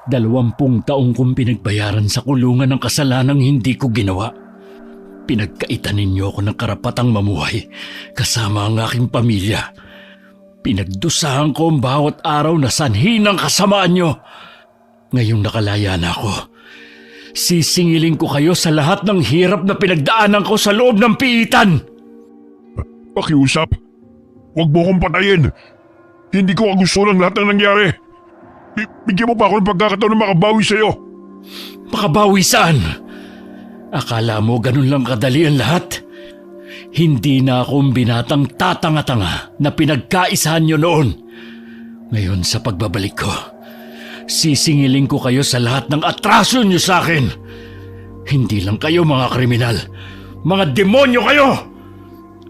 20 taong kong pinagbayaran sa kulungan ng kasalanang hindi ko ginawa. Pinagkaitan ninyo ako ng karapatang mamuhay kasama ang aking pamilya. Pinagdusahan ko ang bawat araw na sanhi ng kasamaan nyo. Ngayong nakalaya na ako, sisingilin ko kayo sa lahat ng hirap na pinagdaanan ko sa loob ng piitan. Pakiusap, huwag mo kong patayin. Hindi ko gusto ng lahat ng nangyari. Bigyan mo pa ako ng pagkakataon na makabawi sa'yo. Makabawi saan? Akala mo ganun lang kadali ang lahat? Hindi na akong binatang tatanga-tanga na pinagkaisahan nyo noon. Ngayon sa pagbabalik ko, sisingilin ko kayo sa lahat ng atraso nyo sa akin. Hindi lang kayo mga kriminal, mga demonyo kayo!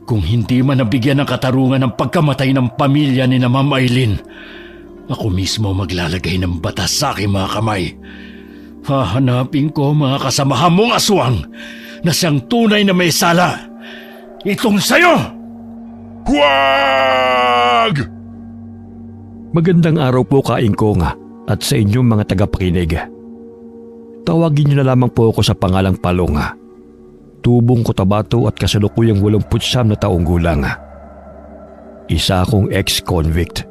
Kung hindi man nabigyan ng katarungan ng pagkamatay ng pamilya ni na Ma'am Eileen, ako mismo maglalagay ng batas sa aking mga kamay. Hahanapin ko mga kasamahan mong aswang na siyang tunay na may sala. Itong sayo! Huwag! Magandang araw po Kaingkong at sa inyong mga tagapakinig. Tawagin niyo na lamang po ako sa pangalang Palong. Tubong Cotabato at kasalukuyang 89 na taong gulang. Isa akong ex-convict.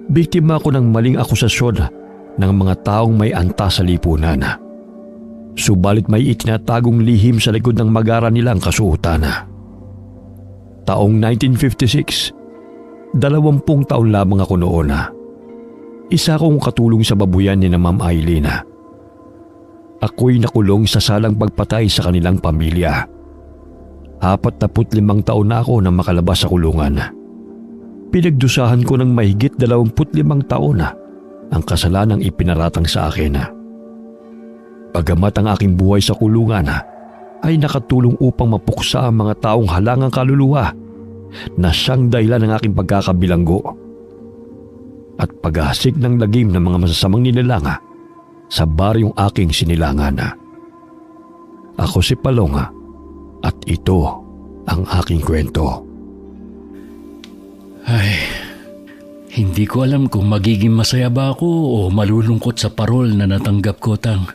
Biktima ako ng maling akusasyon ng mga taong may antas sa lipunan. Subalit may itinatagong lihim sa likod ng magara nilang kasuotan. Taong 1956, 20 taon lamang ako noon. Isa akong katulong sa babuyan ni na Ma'am Eileen. Ako'y nakulong sa salang pagpatay sa kanilang pamilya. 45 taon na ako nang makalabas sa kulungan. Pinagdusahan ko ng mahigit 25 taon ang kasalanang ipinaratang sa akin. Bagamat ang aking buhay sa kulungan ay nakatulong upang mapuksa ang mga taong halangang kaluluwa na siyang dahilan ng aking pagkakabilanggo at paghasik ng lagim ng mga masasamang nilalang sa baryong aking sinilangan. Ako si Palong at ito ang aking kwento. Ay, hindi ko alam kung magiging masaya ba ako o malulungkot sa parol na natanggap ko, Tang.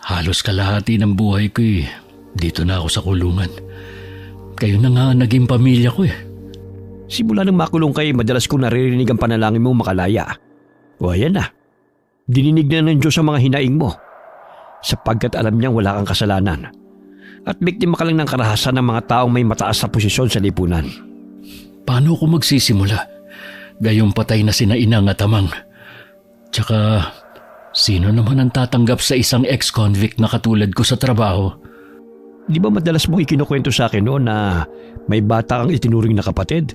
Halos kalahati ng buhay ko dito na ako sa kulungan. Kayo na nga naging pamilya ko . Simula nang makulong kayo, madalas kong naririnig ang panalangin mo makalaya. O ayan na, dininig na ng Diyos ang mga hinaing mo sapagkat alam niyang wala kang kasalanan at biktima ka lang ng karahasan ng mga taong may mataas na posisyon sa lipunan. Paano ko magsisimula? Gayong patay na sina Inang at Amang. Tsaka, sino naman ang tatanggap sa isang ex-convict na katulad ko sa trabaho? Di ba madalas mong ikinukwento sa akin noon na may bata kang itinuring na kapatid?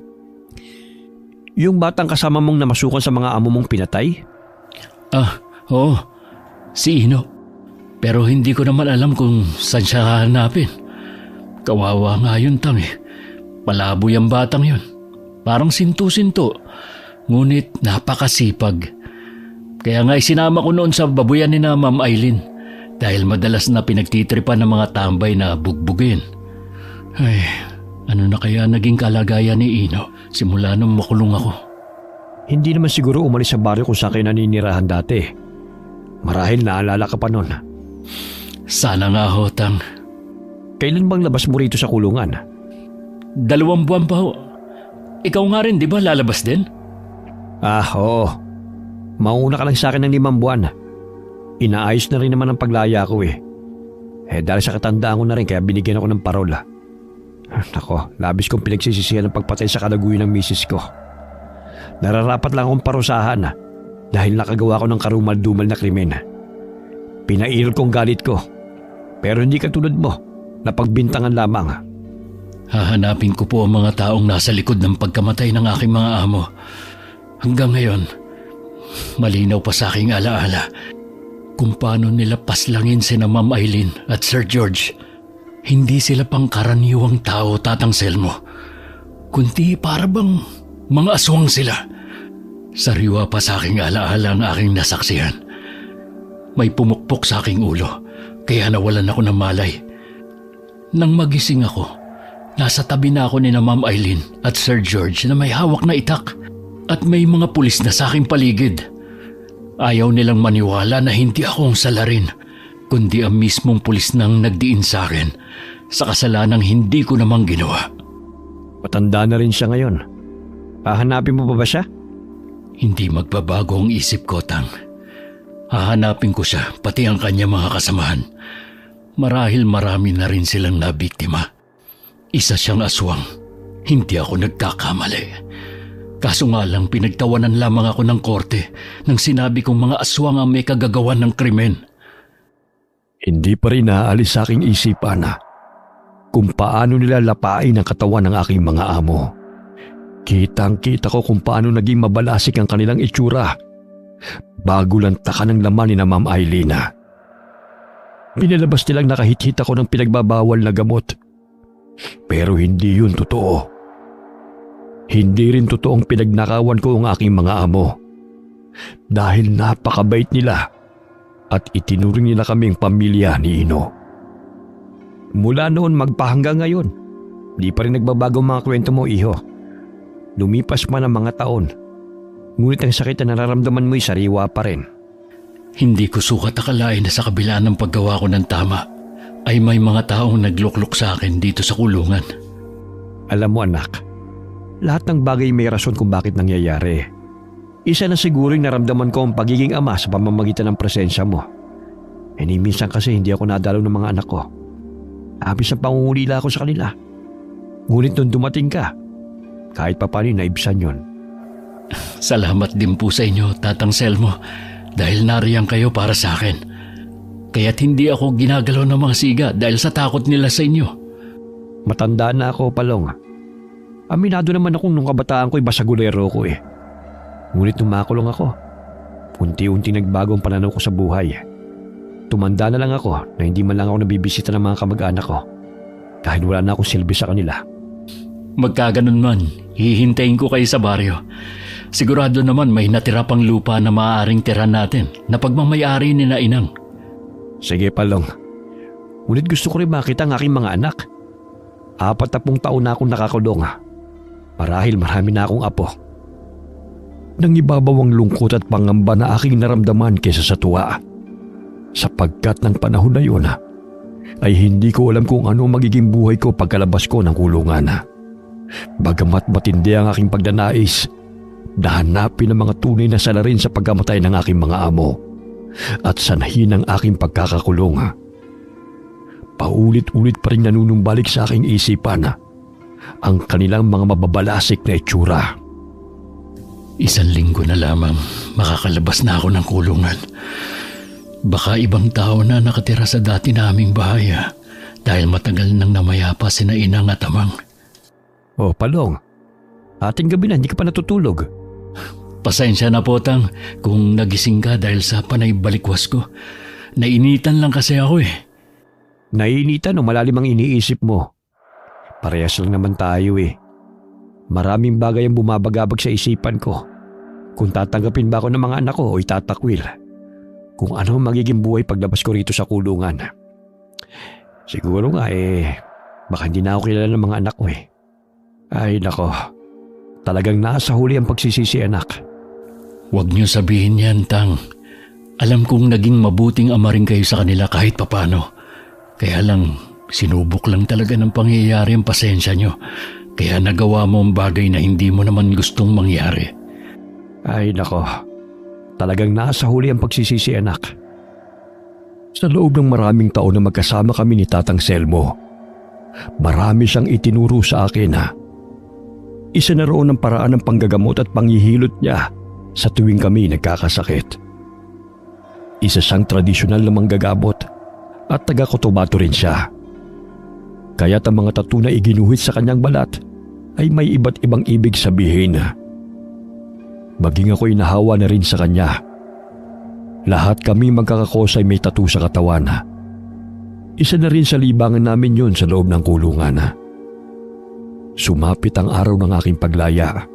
Yung batang kasama mong namasukan sa mga amo mong pinatay? Oo. Si Ino. Pero hindi ko naman alam kung saan siya hahanapin. Kawawa nga yun, Tang . Palaboy ang batang yun. Parang sinto-sinto, ngunit napakasipag. Kaya nga isinama ko noon sa babuyan ni na Ma'am Eileen dahil madalas na pinagtitripan ng mga tambay na bugbugin. Ay, ano na kaya naging kalagayan ni Ino simula nung makulong ako? Hindi naman siguro umalis sa baryo kung sa akin naninirahan dati. Marahil naalala ka pa noon. Sana nga ho, Tang. Kailan bang labas mo rito sa kulungan? 2 buwan pa ho. Ikaw nga rin, di ba lalabas din? Oo. Mauna ka lang sa akin ng 5 buwan. Inaayos na rin naman ang paglaya ko . Dahil sa katandaan ko na rin kaya binigyan ako ng parola. Nako, labis kong pinagsisisihan ng pagpatay sa kalaguyan ng misis ko. Nararapat lang akong parusahan dahil nakagawa ko ng karumal-dumal na krimen. Pinairol kong galit ko. Pero hindi katulad mo na pagbintangan lamang. Hahanapin ko po ang mga taong nasa likod ng pagkamatay ng aking mga amo. Hanggang ngayon, malinaw pa sa aking alaala kung paano nila paslangin sina Ma'am Eileen at Sir George. Hindi sila pangkaraniwang tao, Tatang Selmo, kundi para bang mga aswang sila. Sariwa pa sa aking alaala ang aking nasaksihan. May pumukpok sa aking ulo, kaya nawalan ako ng malay. Nang magising ako, nasa tabi na ako ni na Ma'am Eileen at Sir George na may hawak na itak at may mga pulis na sa aking paligid. Ayaw nilang maniwala na hindi ako ang salarin, kundi ang mismong pulis nang nagdiin sa akin sa kasalanang hindi ko namang ginawa. Matanda na rin siya ngayon. Hahanapin mo pa ba siya? Hindi magbabago ang isip ko, Tang. Hahanapin ko siya, pati ang kanya mga kasamahan. Marahil marami na rin silang nabiktima. Isa siyang aswang. Hindi ako nagkakamali. Kaso nga lang pinagtawanan lamang ako ng korte nang sinabi kong mga aswang ang may kagagawan ng krimen. Hindi pa rin naaalis sa aking isipan kung paano nila lapain ang katawan ng aking mga amo. Kitang-kita ko kung paano naging mabalasik ang kanilang itsura bago lantakan ng laman ni na Ma'am Eileen. Pinalabas nilang nakahit-hit ako ng pinagbabawal na gamot. Pero hindi yun totoo. Hindi rin totoong pinagnakawan ko ang aking mga amo. Dahil napakabait nila at itinuring nila kaming pamilya ni Ino. Mula noon magpahanggang ngayon, di pa rin nagbabago mga kwento mo, iho. Lumipas man ang mga taon, ngunit ang sakit na nararamdaman mo'y sariwa pa rin. Hindi ko sukat akalain na sa kabila ng paggawa ko ng tama, ay may mga taong nagluklok sa akin dito sa kulungan. Alam mo anak, lahat ng bagay may rason kung bakit nangyayari. Isa na siguro yung naramdaman ko ang pagiging ama sa pamamagitan ng presensya mo. Minsan kasi hindi ako nadalaw ng mga anak ko. Abis ang pangungulila ako sa kanila. Ngunit nung dumating ka, kahit pa paano naibsan yun. Salamat din po sa inyo, Tatang Selmo, dahil nariyan kayo para sa akin. Kaya't hindi ako ginagalaw ng mga siga dahil sa takot nila sa inyo. Matanda na ako, Palong. Aminado naman akong nung kabataan ko'y basagulero ko eh. Ngunit nung makulong ako, unti-unti nagbago ang pananaw ko sa buhay. Tumanda na lang ako na hindi man lang ako nabibisita ng mga kamag-anak ko dahil wala na akong silbi sa kanila. Magkaganon man, hihintayin ko kayo sa baryo. Sigurado naman may natira pang lupa na maaaring tira natin na pagmamayari ni na Inang. Sige, Palong. Ngunit gusto ko rin makita ang aking mga anak. 40 taon na akong nakakulong. Marahil marami na akong apo. Nangibabaw ang lungkot at pangamba na aking naramdaman kaysa sa tuwa. Sapagkat ng panahon na yun, ay hindi ko alam kung ano magiging buhay ko pagkalabas ko ng kulungan. Bagamat matindi ang aking pagdanais, nahanapin ang mga tunay na salarin sa pagkamatay ng aking mga amo at sanhin ang aking pagkakakulong. Paulit-ulit pa rin nanunumbalik sa aking isipan ang kanilang mga mababalasik na itsura. 1 linggo na lamang makakalabas na ako ng kulungan. Baka ibang tao na nakatira sa dati naming bahay dahil matagal nang namayapa sina Inang at Amang. Oh, Palong, ating gabi na hindi ka pa natutulog. Pasensya na po, Tang, kung nagising ka dahil sa panay balikwas ko. Nainitan lang kasi ako eh. Nainitan o malalim ang iniisip mo? Parehas lang naman tayo eh. Maraming bagay ang bumabagabag sa isipan ko. Kung tatanggapin ba ako ng mga anak ko o itatakwil. Kung ano magiging buhay paglabas ko rito sa kulungan. Siguro nga baka hindi na ako kilala ng mga anak ko eh. Ay nako, talagang nasa huli ang pagsisisi anak. Huwag niyo sabihin yan, Tang. Alam kong naging mabuting ama rin kayo sa kanila kahit papano. Kaya lang, sinubok lang talaga ng pangyayari ang pasensya niyo. Kaya nagawa mo ang bagay na hindi mo naman gustong mangyari. Ay nako, talagang nasa huli ang pagsisisi anak. Sa loob ng maraming taon na magkasama kami ni Tatang Selmo, marami siyang itinuro sa akin Isa na roon ang paraan ng panggagamot at panghihilot niya sa tuwing kami nagkakasakit. Isa siyang tradisyonal na manggagamot at taga-Cotabato rin siya. Kaya't ang mga tattoo na iginuhit sa kanyang balat ay may iba't ibang ibig sabihin. Maging ako'y nahawa na rin sa kanya. Lahat kami magkakakos ay may tattoo sa katawan. Isa na rin sa libangan namin yun sa loob ng kulungan. Sumapit ang araw ng aking paglaya.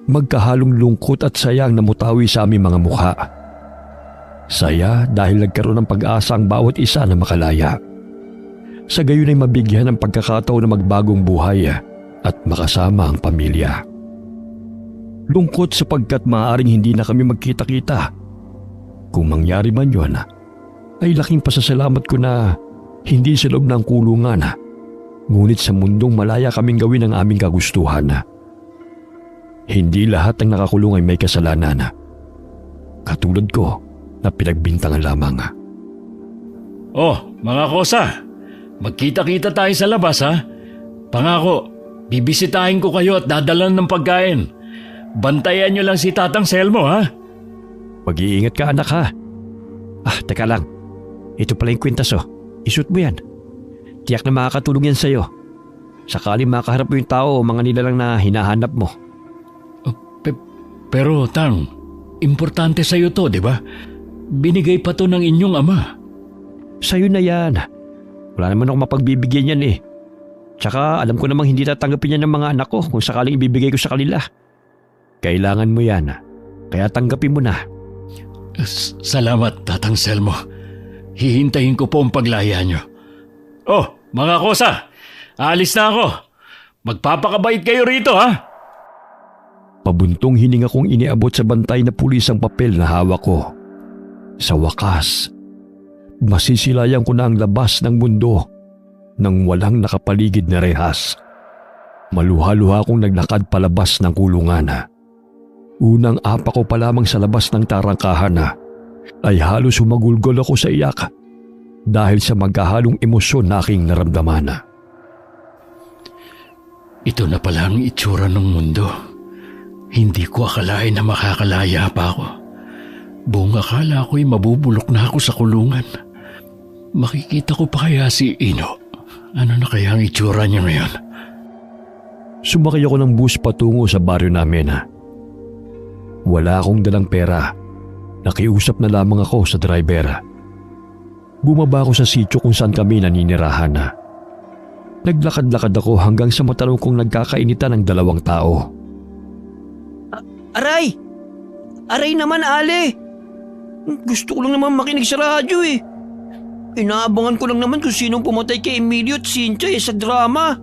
Magkahalong lungkot at saya ang namutawi sa aming mga mukha. Saya dahil nagkaroon ng pag-asa ang bawat isa na makalaya. Sa gayon ay mabigyan ng pagkakataon na magbagong buhay at makasama ang pamilya. Lungkot sapagkat maaaring hindi na kami magkita-kita Kung mangyari man yun, ay laking pasasalamat ko na hindi sa loob ng kulungan. Ngunit sa mundong malaya kaming gawin ang aming kagustuhan. Hindi lahat ng nakakulong ay may kasalanan. Katulad ko na pinagbintangan lamang. Oh, mga kosa, magkita-kita tayo sa labas ha. Pangako, bibisitahin ko kayo at dadalan ng pagkain. Bantayan nyo lang si Tatang Selmo ha. Mag-iingat ka anak ha. Teka lang. Ito pala yung kwintas Isuot mo yan. Tiyak na makakatulong yan sa'yo. Sakali makaharap mo yung tao o mga nilalang na hinahanap mo. Pero Tang, importante sa'yo to, di ba? Binigay pa to ng inyong ama. Sa'yo na yan. Wala naman ako mapagbibigyan yan eh. Tsaka alam ko namang hindi tatanggapin yan ng mga anak ko kung sakaling ibibigay ko sa kanila. Kailangan mo yan. Kaya tanggapin mo na. Salamat, Tatang Selmo. Hihintayin ko po ang paglaya nyo. Oh, mga kosa, alis na ako. Magpapakabait kayo rito ha. Pabuntong hininga kong iniabot sa bantay na pulis ang papel na hawak ko. Sa wakas, masisilayan ko na ang labas ng mundo nang walang nakapaligid na rehas. Maluha-luha akong naglakad palabas ng kulungan. Unang apa ko pa lamang sa labas ng tarangkahan ay halos humagulgol ako sa iyak dahil sa magkahalong emosyon na aking naramdaman. Ito na pala ang itsura ng mundo. Hindi ko akalain na makakalaya pa ako. Buong akala ko'y mabubulok na ako sa kulungan. Makikita ko pa kaya si Ino? Ano na kaya ang itsura niya ngayon? Sumakay ako ng bus patungo sa baryo namin. Wala akong dalang pera. Nakiusap na lamang ako sa driver. Bumaba ako sa sitio kung saan kami naninirahan. Naglakad-lakad ako hanggang sa matanong kong nagkakainitan ng dalawang tao. Aray! Aray naman, Ale! Gusto ko lang naman makinig sa radyo eh. Inaabangan ko lang naman kung sinong pumatay kay Emilio at Cynthia sa drama.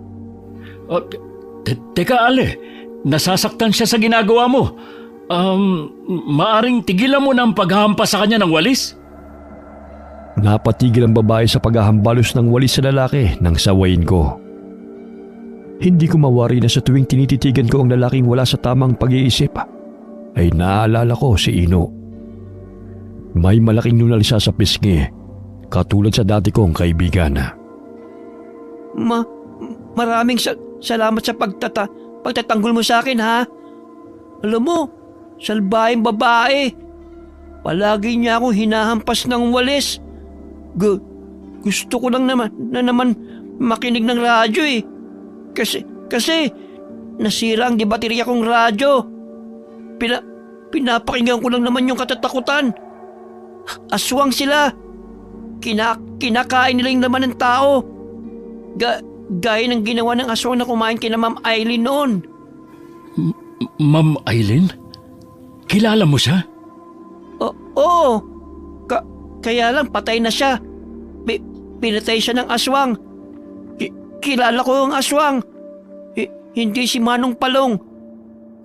Teka Ale, nasasaktan siya sa ginagawa mo. Maaring tigilan mo na ang paghahampas sa kanya ng walis? Napatigil ang babae sa paghahambalos ng walis sa lalaki nang sawayin ko. Hindi ko mawari na sa tuwing tinititigan ko ang lalaking wala sa tamang pag-iisip, ay naaalala ko si Ino. May malaking nunalisa sa pisngi, katulad sa dati kong kaibigan. Maraming salamat sa pagtatanggol mo sa akin ha. Alam mo, salbahing babae. Palagi niya akong hinahampas ng walis. Gusto ko lang naman makinig ng radyo eh. Kasi nasira ang baterya kong radyo. Pinapakinggan ko lang naman yung katatakutan. Aswang sila. Kinakain nila yung laman ng tao. Gaya ng ginawa ng aswang na kumain kina Ma'am Eileen noon. Ma'am Eileen? Kilala mo siya? Oo. Kaya lang patay na siya. Pinatay siya ng aswang. Kilala ko yung aswang. Hindi si Manong Palong,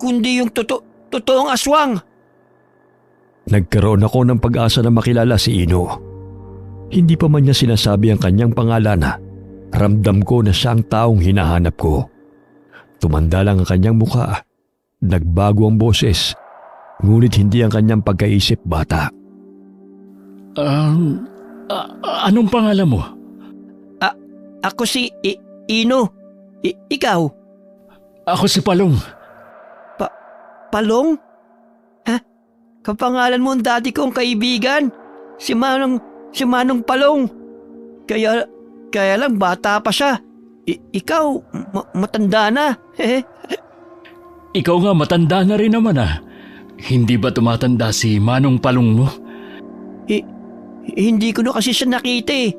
kundi yung totoong aswang. Nagkaroon ako ng pag-asa na makilala si Ino. Hindi pa man niya sinasabi ang kanyang pangalan, ramdam ko na siya ang taong hinahanap ko. Tumanda lang ang kanyang mukha. Nagbago ang boses, ngunit hindi ang kanyang pagkaisip bata. Anong pangalan mo? Ako si Ino. Ikaw? Ako si Palong. Palong? Ha? Kapangalan mo ang dati kong kaibigan. Si Manong Palong. Kaya lang bata pa siya. Ikaw, matanda na. Ikaw nga matanda na rin naman ah. Hindi ba tumatanda si Manong Palong mo? Hindi ko na kasi siya nakita eh.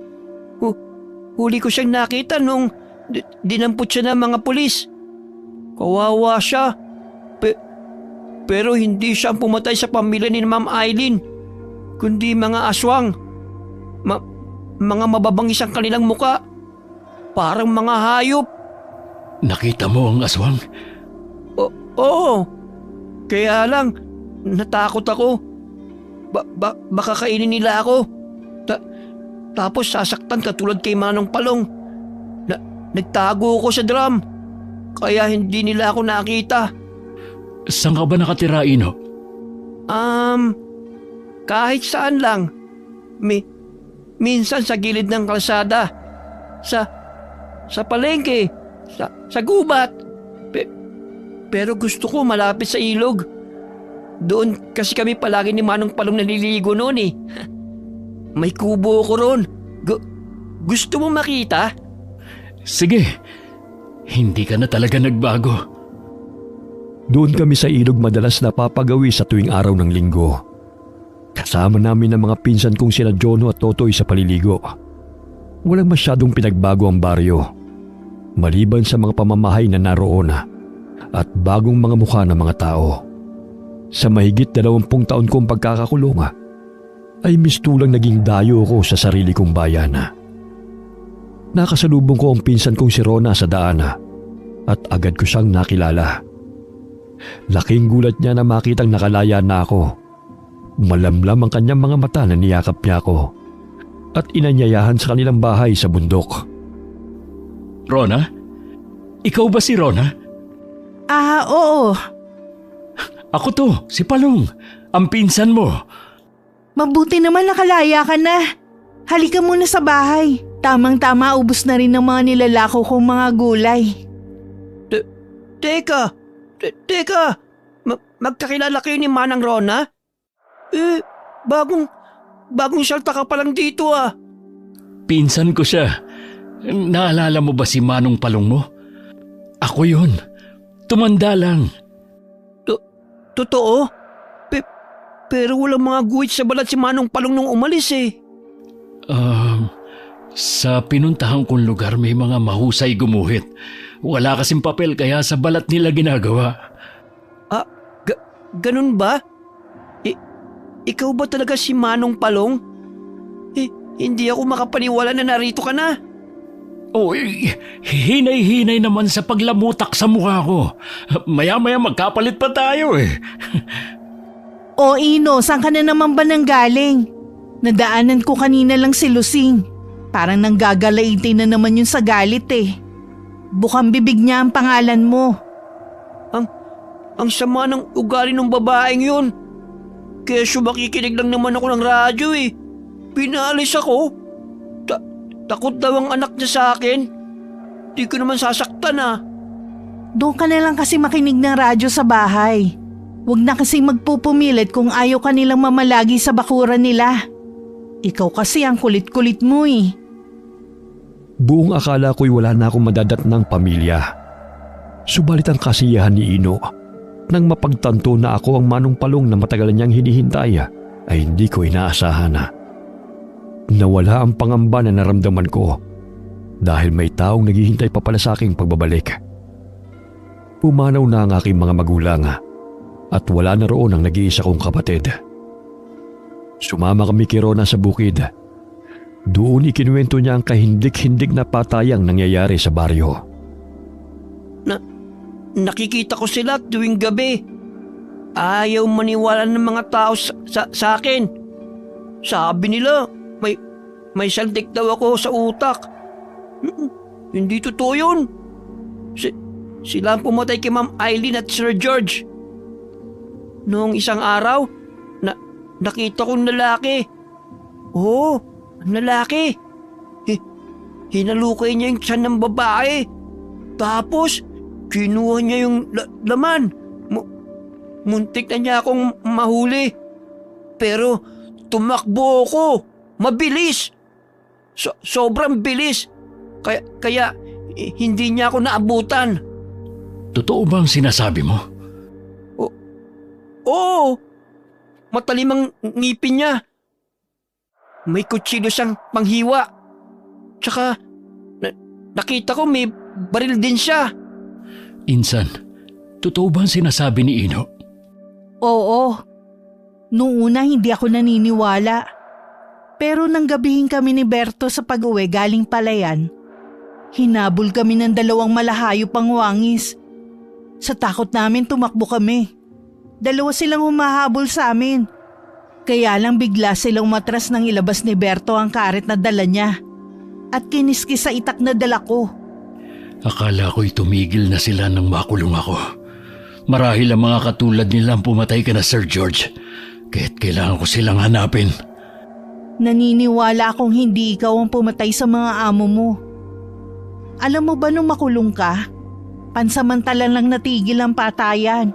Huli ko siyang nakita nung dinampot siya ng mga pulis. Kawawa siya. Pero hindi siya ang pumatay sa pamilya ni Ma'am Eileen, kundi mga aswang. Mga mababangis ang kanilang muka. Parang mga hayop. Nakita mo ang aswang? Oo. Kaya lang, natakot ako. baka kainin nila ako. Tapos sasaktan katulad kay Manong Palong. Nagtago ako sa drum. Kaya hindi nila ako nakita. Saan ka ba nakatira, Ino? Kahit saan lang. Minsan sa gilid ng kalsada. Sa palengke. Sa gubat. Pero gusto ko malapit sa ilog. Doon kasi kami palagi ni Manong Palong naliligo noon eh. May kubo ko ron. Gusto mo makita? Sige, hindi ka na talaga nagbago. Doon kami sa ilog madalas napapagawi sa tuwing araw ng linggo. Kasama namin ang mga pinsan kong sina Jono at Totoy sa paliligo. Walang masyadong pinagbago ang baryo. Maliban sa mga pamamahay na naroon at bagong mga mukha ng mga tao. Sa mahigit 20 taon kong pagkakakulong ay mistulang naging dayo ko sa sarili kong bayan. Nakasalubong ko ang pinsan kong si Rona sa daan at agad ko siyang nakilala. Laking gulat niya na makitang nakalaya na ako. Malamlam ang kanyang mga mata na niyakap niya ako at inanyayahan sa kanilang bahay sa bundok. Rona? Ikaw ba si Rona? Oo. Ako to, si Palong, ang pinsan mo. Mabuti naman nakalaya ka na. Halika muna sa bahay. Tamang-tama ubos na rin ng mga nilalako kong mga gulay. Teka! Magkakilala kayo ni Manang Rona? Bagong syalta ka pa lang dito Pinsan ko siya. Naalala mo ba si Manong Palong mo? Ako yun. Tumanda lang. Totoo? Pero walang mga guhit sa balat si Manong Palong nung umalis eh. Sa pinuntahan kong lugar may mga mahusay gumuhit. Wala kasing papel kaya sa balat nila ginagawa. Ganun ba? Ikaw ba talaga si Manong Palong? Hindi ako makapaniwala na narito ka na. Hinay-hinay naman sa paglamutak sa mukha ko. Maya-maya magkapalit pa tayo eh. Ino, saan ka na naman ba nanggaling? Nadaanan ko kanina lang si Lusing. Parang nanggagalaiti na naman yun sa galit eh. Bukang bibig niya ang pangalan mo. Ang sama ng ugali ng babaeng yun. Kesyo makikinig lang naman ako ng radyo eh. Pinalis ako. Takot daw ang anak niya sa akin. Di ko naman sasaktan Doon ka na lang kasi makinig ng radyo sa bahay. Huwag na kasing magpupumilit kung ayaw ka nilang mamalagi sa bakuran nila. Ikaw kasi ang kulit-kulit mo eh. Buong akala ko'y wala na akong madadatnang pamilya. Subalit ang kasiyahan ni Ino nang mapagtanto na ako ang Manong Palong na matagal niyang hinihintay ay hindi ko inaasahan Nawala ang pangamba na naramdaman ko dahil may taong naghihintay pa pala sa aking pagbabalik. Pumanaw na ang aking mga magulang at wala na roon ang nag-iisa kong kapatid. Sumama kami kay Rona sa bukid. Doon ikinuwento niya ang kahindik-hindik na patayang nangyayari sa baryo. Nakikita ko sila tuwing gabi. Ayaw maniwala ng mga tao sa akin. Sabi nila, may saldik daw ako sa utak. Hindi totoo yun. Sila ang pumatay kay Ma'am Eileen at Sir George. Noong isang araw, nakita kong lalaki. Lalaki. Hinalukay niya yung tiyan ng babae. Tapos, kinuha niya yung laman. Muntik na niya akong mahuli. Pero, tumakbo ako. Mabilis. Sobrang bilis. Kaya hindi niya ako naabutan. Totoo ba ang sinasabi mo? Oo. Matalim ang ngipin niya. May kutsilyo siyang panghiwa. Tsaka, nakita ko may baril din siya. Insan, totoo ba ang sinasabi ni Ino? Oo. Noong una hindi ako naniniwala. Pero nang gabihin kami ni Berto sa pag-uwi galing palayan, hinabol kami ng 2 malahayo pang wangis. Sa takot namin tumakbo kami. 2 silang humahabol sa amin. Kaya lang bigla silang umatras nang ilabas ni Berto ang karet na dala niya at kiniskis sa itak na dala ko. Akala ko'y tumigil na sila nang makulong ako. Marahil ang mga katulad nilang pumatay ka na, Sir George. Kaya't kailangan ko silang hanapin. Naniniwala akong hindi ikaw ang pumatay sa mga amo mo. Alam mo ba nung makulong ka, pansamantala lang natigil ang patayan.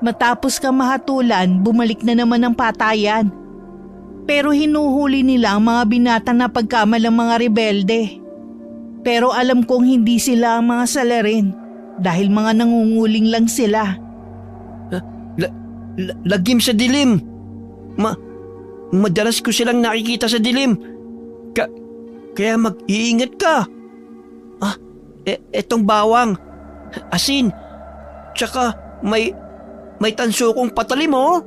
Matapos ka mahatulan, bumalik na naman ang patayan. Pero hinuhuli nila ang mga binata na pagkamalang mga rebelde. Pero alam kong hindi sila ang mga salarin dahil mga nangunguling lang sila. Lagim sa dilim. Madalas ko silang nakikita sa dilim. Kaya mag-iingat ka. Etong bawang, asin, tsaka may tanso kong patalim oh.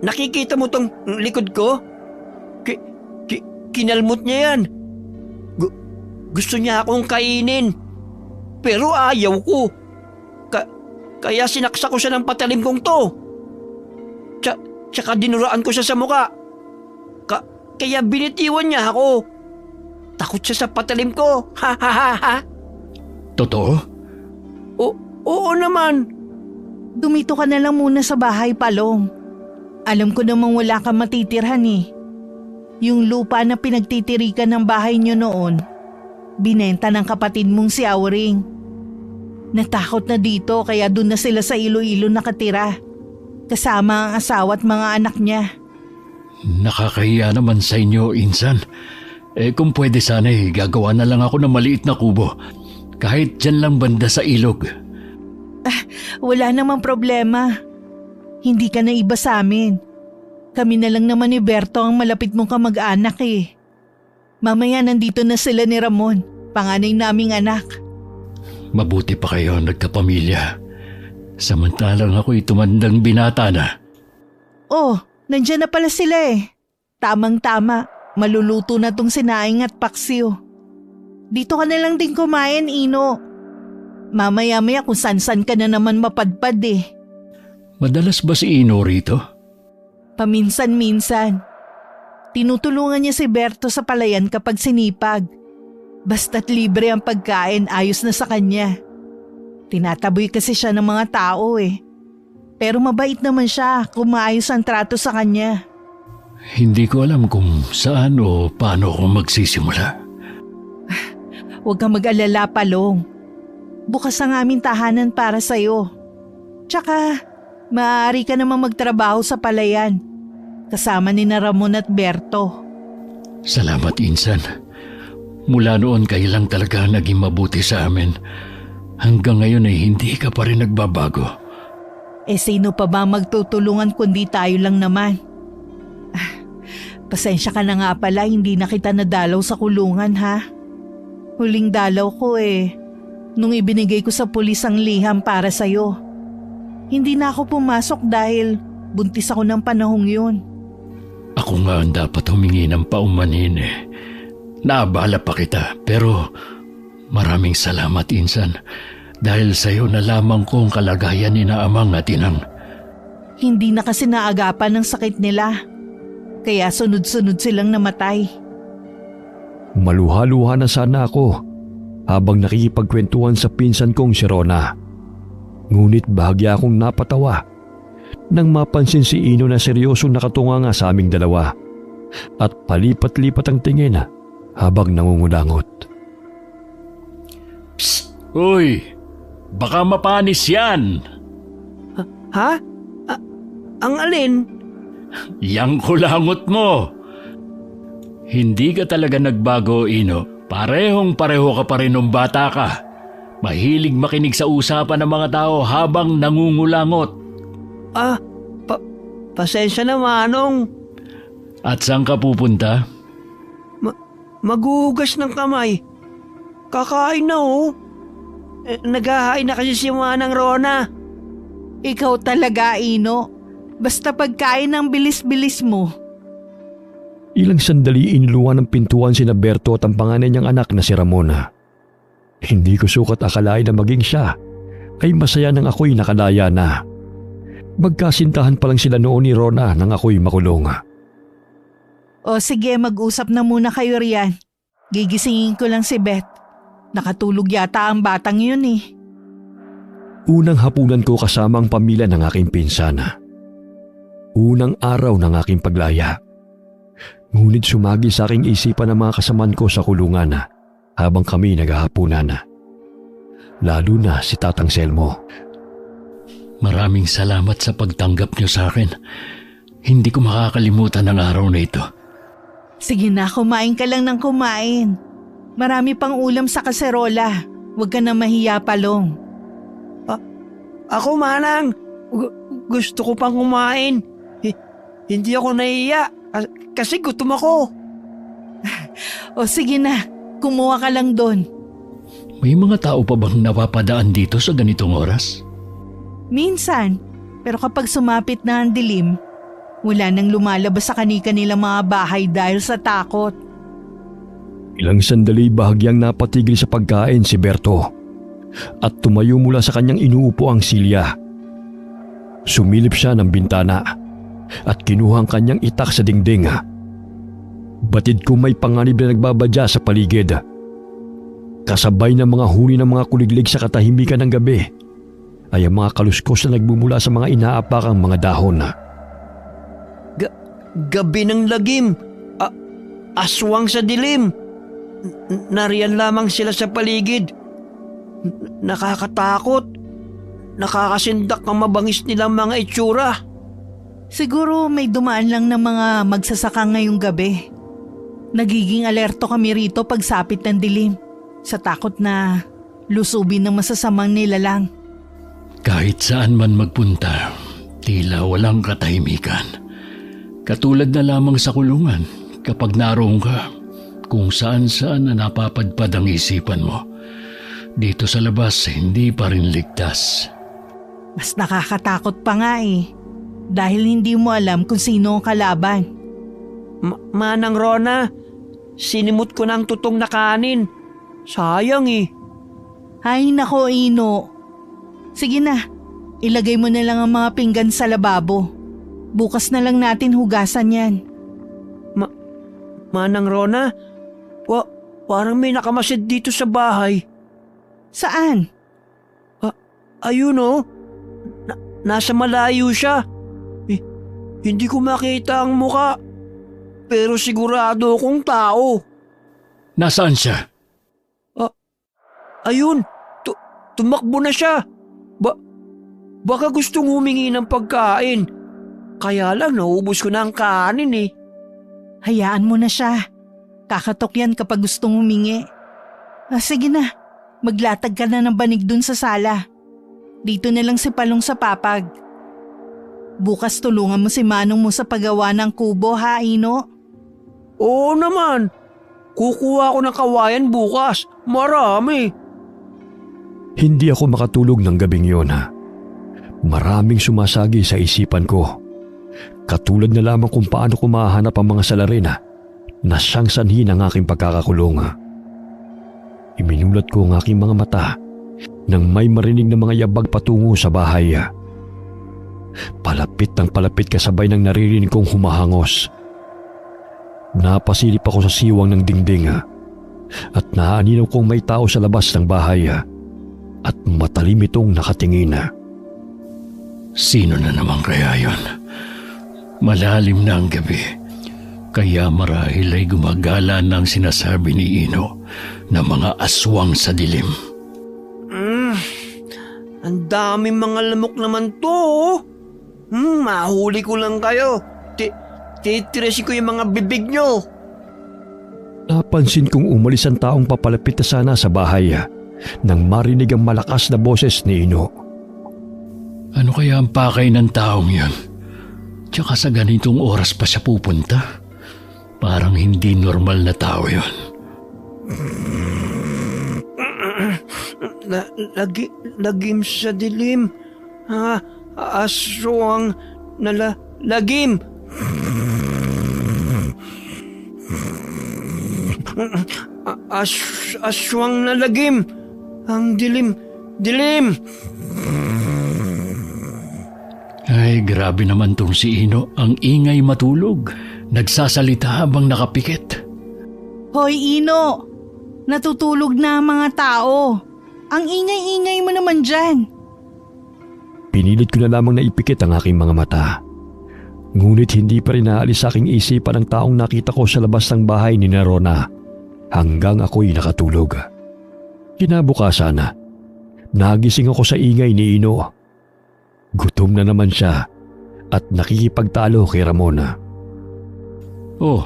Nakikita mo tong likod ko? Kinalmot niya yan. Gusto niya akong kainin. Pero ayaw ko. Kaya sinaksa ko siya ng patalim kong to. Tsaka dinuraan ko siya sa muka. Kaya binitiwan niya ako. Takot siya sa patalim ko. Ha ha ha ha. Totoo? Oo naman. Dumito ka na lang muna sa bahay, Palong. Alam ko namang wala kang matitirhan eh. Yung lupa na pinagtitirikan ng bahay niyo noon, binenta ng kapatid mong si Auring. Natakot na dito kaya doon na sila sa Iloilo nakatira. Kasama ang asawa at mga anak niya. Nakakahiya naman sa inyo, Insan. Kung pwede sana gagawa na lang ako ng maliit na kubo. Kahit dyan lang banda sa ilog. Wala namang problema. Hindi ka na iba sa amin. Kami na lang naman ni Berto ang malapit mong kamag-anak eh. Mamaya nandito na sila ni Ramon, panganay naming anak. Mabuti pa kayo nagkapamilya. Samantalang ako'y tumandang binata na. Oh, nandyan na pala sila eh. Tamang-tama, maluluto na tong sinaing at paksiw. Dito ka na lang din kumain, Ino. Mamaya-maya kung san-san ka na naman mapadpad eh. Madalas ba si Ino rito? Paminsan-minsan. Tinutulungan niya si Berto sa palayan kapag sinipag. Basta't libre ang pagkain, ayos na sa kanya. Tinataboy kasi siya ng mga tao eh. Pero mabait naman siya kung maayos ang trato sa kanya. Hindi ko alam kung saan o paano ako magsisimula. Huwag kang mag-alala, Palong. Bukas ang aming tahanan para sa'yo. Tsaka, maaari ka namang magtrabaho sa palayan. Kasama ni na Ramon at Berto. Salamat, Insan. Mula noon kayo lang talaga naging mabuti sa amin. Hanggang ngayon ay hindi ka pa rin nagbabago. Sino pa ba magtutulungan kundi tayo lang naman? Pasensya ka na nga pala, hindi na kita nadalaw sa kulungan ha. Huling dalaw ko nung ibinigay ko sa pulis ang liham para sa'yo. Hindi na ako pumasok dahil buntis ako ng panahong yun. Ako nga ang dapat humingi ng paumanhin eh. Naabala pa kita pero maraming salamat, Insan. Dahil sa'yo nalaman ko ang kalagayan ni na amang at inang. Hindi na kasi naagapan ng sakit nila. Kaya sunod-sunod silang namatay. Maluha-luha na sana ako habang nakikipagkwentuhan sa pinsan kong si Rona. Ngunit bahagya akong napatawa nang mapansin si Ino na seryosong nakatunganga sa aming dalawa at palipat-lipat ang tingin habang nangungulangot. Psst! Uy! Baka mapanis yan! Ha? Ang alin? Yang kulangot mo! Hindi ka talaga nagbago, Ino. Parehong-pareho ka pa rin nung bata ka. Mahilig makinig sa usapan ng mga tao habang nangungulangot. Pasensya na, Manong. At saan ka pupunta? Maghuhugas ng kamay. Kakain na oh. Naghahain na kasi si Manang Rona. Ikaw talaga, Ino. Basta pagkain ang bilis-bilis mo. Ilang sandali iniluwan ng pintuan si Berto at ang panganay niyang anak na si Ramona. Hindi ko sukat akalain na maging siya ay masaya nang ako'y nakalaya na. Magkasintahan pa lang sila noon ni Rona nang ako'y makulong. O sige, mag-usap na muna kayo riyan. Gigisingin ko lang si Beth. Nakatulog yata ang batang yun eh. Unang hapunan ko kasama ang pamilya ng aking pinsana. Unang araw ng aking paglaya. Ngunit sumagi sa aking isipan ng mga kasamaan ko sa kulungan habang kami naghahapunan. Lalo na si Tatang Selmo. Maraming salamat sa pagtanggap niyo sa akin. Hindi ko makakalimutan ang araw na ito. Sige na, kumain ka lang ng kumain. Marami pang ulam sa kaserola. Huwag ka na mahiya, Palong. Ako, Manang. Gusto ko pang kumain. Hindi ako nahiya kasi gutom ako. O sige na, kumuha ka lang doon. May mga tao pa bang napapadaan dito sa ganitong oras? Minsan, pero kapag sumapit na ang dilim, wala nang lumalabas sa kani-kanilang mga bahay dahil sa takot. Ilang sandali bahagyang napatigil sa pagkain si Berto at tumayo mula sa kanyang inuupo ang silya. Sumilip siya ng bintana at kinuha ang kanyang itak sa dingding. Batid ko may panganib na nagbabadya sa paligid. Kasabay ng mga huni ng mga kuliglig sa katahimikan ng gabi ay ang mga kaluskos na nagbumula sa mga inaapakang mga dahon. Gabi ng lagim. Aswang sa dilim. Nariyan lamang sila sa paligid. Nakakatakot. Nakakasindak ang mabangis nilang mga itsura. Siguro may dumaan lang ng mga magsasaka ngayong gabi. Nagiging alerto kami rito pagsapit ng dilim sa takot na lusubin ng masasamang nilalang. Kahit saan man magpunta, tila walang katahimikan. Katulad na lamang sa kulungan kapag naroon ka, kung saan-saan na napapadpad ang isipan mo. Dito sa labas, hindi pa rin ligtas. Mas nakakatakot pa nga eh, dahil hindi mo alam kung sino ang kalaban. Manang Rona, sinimot ko ng tutong na kanin. Sayang eh. Ay nako, Ino. Sige na, ilagay mo na lang ang mga pinggan sa lababo. Bukas na lang natin hugasan yan. Manang Rona, parang may nakamasid dito sa bahay. Saan? Ayun oh. Nasa malayo siya. Hindi ko makita ang muka. Pero sigurado akong tao. Nasaan siya? Ayun, tumakbo na siya. Baka gustong humingi ng pagkain. Kaya lang naubos ko na ang kanin eh. Hayaan mo na siya. Kakatok yan kapag gustong humingi. Sige na, maglatag ka na ng banig dun sa sala. Dito na lang si Palong sa papag. Bukas tulungan mo si Manong mo sa paggawa ng kubo, ha, Ino? Oo naman. Kukuha ko ng kawayan bukas. Marami. Hindi ako makatulog ng gabing yun. Maraming sumasagi sa isipan ko. Katulad na lamang kung paano ko mahanap ang mga salarin na siyang sanhi ng aking pagkakakulong. Iminulat ko ang aking mga mata nang may marinig na mga yabag patungo sa bahay. Palapit ng palapit kasabay ng naririnig kong humahangos. Napasilip ako sa siwang ng dingding at naaninaw kong may tao sa labas ng bahay at matalim itong nakatingin. Sino na naman kaya yun? Malalim na ang gabi, kaya marahil ay gumagala ng sinasabi ni Ino na mga aswang sa dilim. Ang daming mga lamok naman to. Mahuli ko lang kayo. Titirasin ko yung mga bibig nyo. Napansin kong umalis ang taong papalapit na sana sa bahay nang marinig ang malakas na boses ni Ino. Ano kaya ang pakay ng taong yun? Tsaka sa ganitong oras pa siya pupunta? Parang hindi normal na tao yun. Lagim sa dilim. Aswang na lagim. Aswang na lagim. Ang dilim. Ay, grabe naman tong si Ino. Ang ingay matulog. Nagsasalita habang nakapikit. Hoy Ino, natutulog na ang mga tao. Ang ingay-ingay mo naman dyan. Pinilit ko na lamang na ipikit ang aking mga mata. Ngunit hindi pa rin naalis sa aking isipan ang taong nakita ko sa labas ng bahay ni Rona hanggang ako'y nakatulog. Kinabukasan, nagising ako sa ingay ni Ino. Gutom na naman siya at nakikipagtalo kay Ramona. Oh,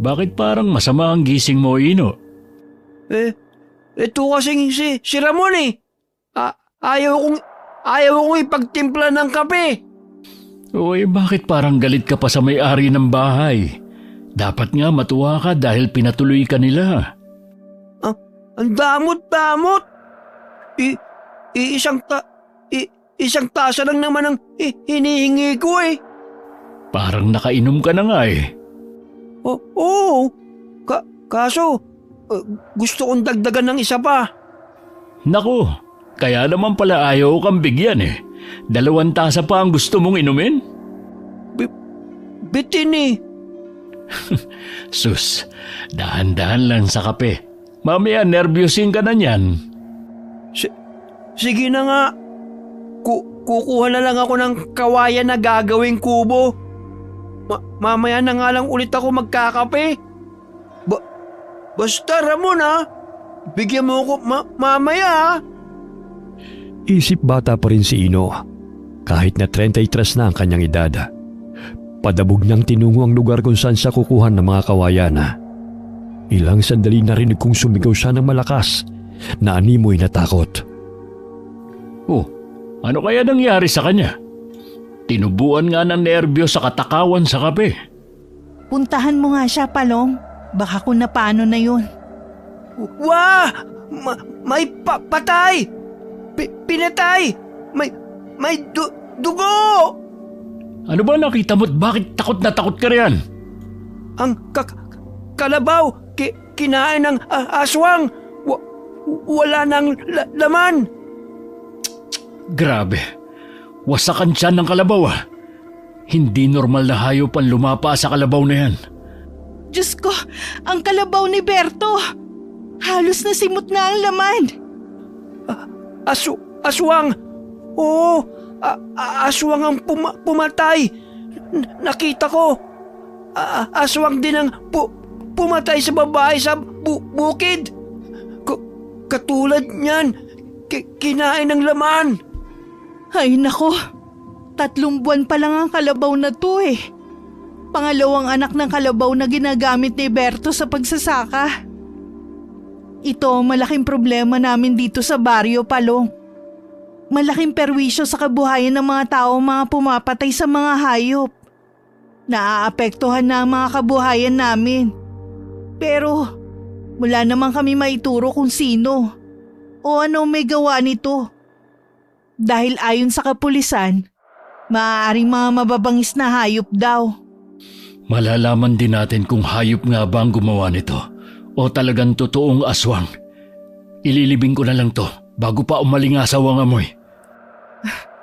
bakit parang masama ang gising mo, Ino? Ito kasing si Ramon eh. Ayaw kong ipagtimpla ng kape. Oy, bakit parang galit ka pa sa may-ari ng bahay? Dapat nga matuwa ka dahil pinatuloy ka nila. Ang damot-damot. Isang tasa lang naman ang hinihingi ko eh. Parang nakainom ka na nga eh. Oo. Kaso, gusto kong dagdagan ng isa pa. Naku, kaya naman pala ayaw kang bigyan eh. 2 tasa pa ang gusto mong inumin? Bitin eh. Sus, dahan-dahan lang sa kape. Mamaya nervyusin ka na niyan. Sige na nga. Kukuha na lang ako ng kawayan na gagawing kubo. Mamaya na nga lang ulit ako magkakape. Basta Ramon ha. Bigyan mo ako mamaya ha. Isip bata pa rin si Ino. Kahit na 33 na ang kanyang edad. Padabog niyang tinungo ang lugar kung saan siya kukuhan ng mga kawayan. Ilang sandali narinig kong sumigaw siya ng malakas na animoy na takot. Oh, ano kaya nangyari sa kanya? Tinubuan nga ng nerbyo sa katakawan sa kape. Puntahan mo nga siya, Palong. Baka kung napano na yun. Wah! May patay! Pinatay! May dugo! Ano ba nakita mo't bakit takot na takot ka riyan? Ang kalabaw kinain ng aswang. Wala nang laman. Grabe. Wasakan siya ng kalabaw ah. Hindi normal na hayop ang lumapa sa kalabaw na yan. Diyos ko, ang kalabaw ni Berto. Halos nasimot na ang laman. Aswang. Oo, aswang ang pumatay. Nakita ko. Aswang din ang pumatay sa babae sa bukid. Katulad niyan, kinain ng laman. Ay nako, 3 buwan pa lang ang kalabaw na to eh. Pangalawang anak ng kalabaw na ginagamit ni Berto sa pagsasaka. Ito ang malaking problema namin dito sa baryo, Palong. Malaking perwisyo sa kabuhayan ng mga tao mga pumapatay sa mga hayop. Naaapektuhan na ang mga kabuhayan namin. Pero wala naman kami maituro kung sino o ano may gawa nito. Dahil ayon sa kapulisan, maaaring mga mababangis na hayop daw. Malalaman din natin kung hayop nga ba ang gumawa nito o talagang totoong aswang. Ililibing ko na lang to bago pa umalingasaw ang amoy.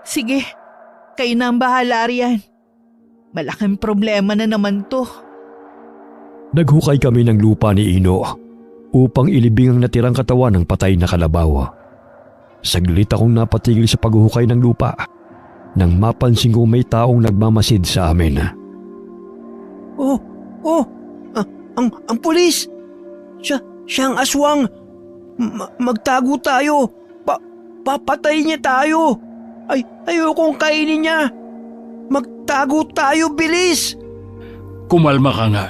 Sige, kayo na ang bahala riyan. Malaking problema na naman to. Naghukay kami ng lupa ni Ino upang ilibing ang natirang katawan ng patay na kalabaw. Saglit akong napatigil sa paghuhukay ng lupa nang mapansin ko may taong nagmamasid sa amin. Ang pulis! Siya ang aswang! Magtago tayo! Papatayin niya tayo! Ayokong kainin niya! Magtago tayo, bilis! Kumalma ka nga.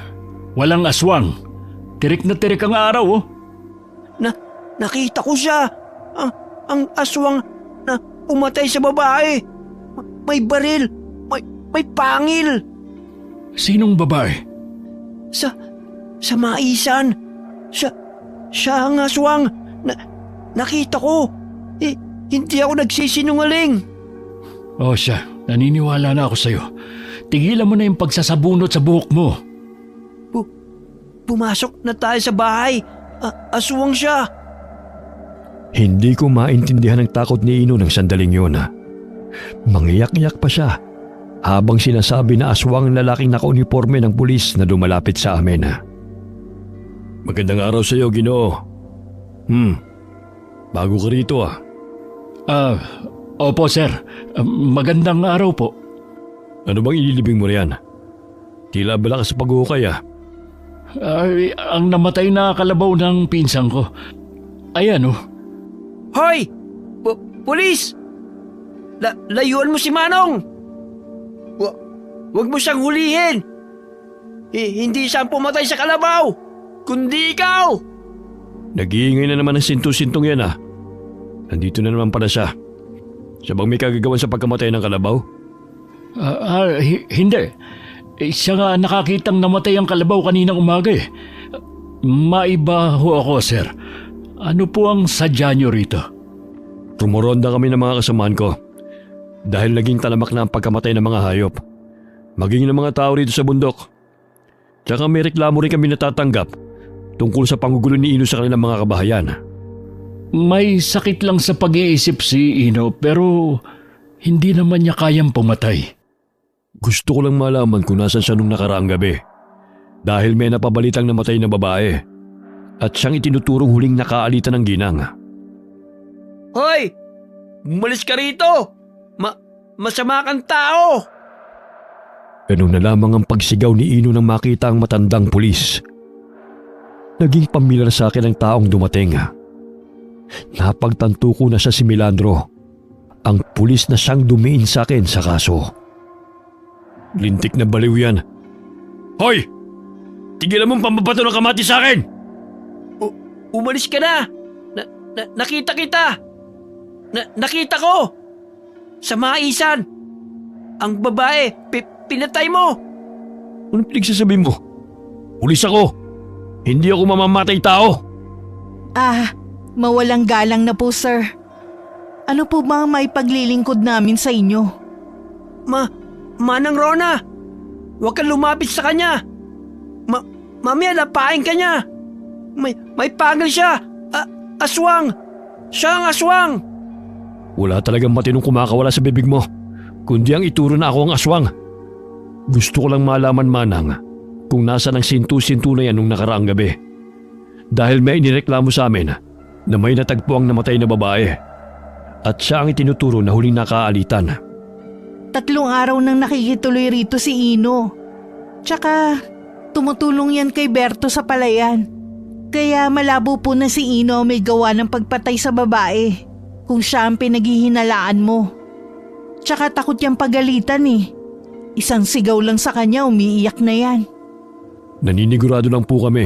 Walang aswang. Tirik na tirik ang araw oh. Nakita ko siya! Ang aswang na pumatay sa babae! May baril! May pangil! Sinong babae? Sa maisan. Siya ang aswang. Nakita ko. Hindi ako nagsisinungaling. O siya, naniniwala na ako sa'yo. Tigilan mo na yung pagsasabunot sa buhok mo. Pumasok na tayo sa bahay. Aswang siya. Hindi ko maintindihan ang takot ni Ino ng sandaling yun. Mangiyak-iyak pa siya habang sinasabi na aswang ang lalaking naka-uniforme ng pulis na dumalapit sa amin. Magandang araw sa iyo, Ginoo. Bago ka rito ah. Opo sir, magandang araw po. Ano bang inilibing mo riyan? Tila bala ka sa pag-uukay ah. Ang namatay na kalabaw ng pinsang ko. Ayan oh. Hoy! Pulis! Layuan mo si Manong! Huwag mo siyang hulihin! Hindi siya ang pumatay sa kalabaw! Kundi ikaw! Nag-iingay na naman ang sintu-sintong yan ah. Nandito na naman pala siya. Siya bang may kagagawan sa pagkamatay ng kalabaw? Hindi. Siya nga nakakitang namatay ang kalabaw kaninang umaga eh. Maiba ho ako sir. Ano po ang sadya niyo rito? Rumoronda kami ng mga kasamaan ko. Dahil naging talamak na ang pagkamatay ng mga hayop. Maging ng mga tao rito sa bundok. Tsaka may reklamo rin kami natatanggap tungkol sa panggugulo ni Ino sa kanilang mga kabahayan. May sakit lang sa pag-iisip si Ino pero hindi naman niya kayang pumatay. Gusto ko lang malaman kung nasan siya nung nakaraang gabi. Dahil may napabalitang namatay na babae at siyang itinuturong huling nakaalitan ng ginang. Hoy! Umalis ka rito! Masama kang tao! Ganun na lamang ang pagsigaw ni Ino nang makita ang matandang pulis. Naging pamilyar sa akin ang taong dumating. Napagtanto ko na siya si Milandro, ang pulis na siyang dumiin sa akin sa kaso. Lintik na baliw yan. Hoy! Tigilan mong pambabato ng kamati sa akin! Umalis ka na! Nakita kita! Nakita ko! Sa maisan! Ang babae, pinatay mo! Anong pinagsasabi mo? Pulis ako! Hindi ako mamamatay tao! Mawalang galang na po sir. Ano po ba ang may paglilingkod namin sa inyo? Manang Rona! Huwag kang lumapit sa kanya! Mamaya lapain ka niya! May pangil siya! Aswang! Siya ang aswang! Wala talagang matinong kumakawala sa bibig mo, kundi ang ituro na ako ang aswang. Gusto ko lang malaman, Manang, kung nasa ng sintu-sintu na yan nung nakaraang gabi. Dahil may inireklamo sa amin na may natagpo ang namatay na babae at siya ang itinuturo na huling nakaalitan. 3 araw nang nakikituloy rito si Ino. Tsaka tumutulong yan kay Berto sa palayan. Kaya malabo po na si Ino may gawa ng pagpatay sa babae kung siya ang pinaghihinalaan mo. Tsaka takot niyang pagalitan eh. Isang sigaw lang sa kanya umiiyak na yan. Naninigurado lang po kami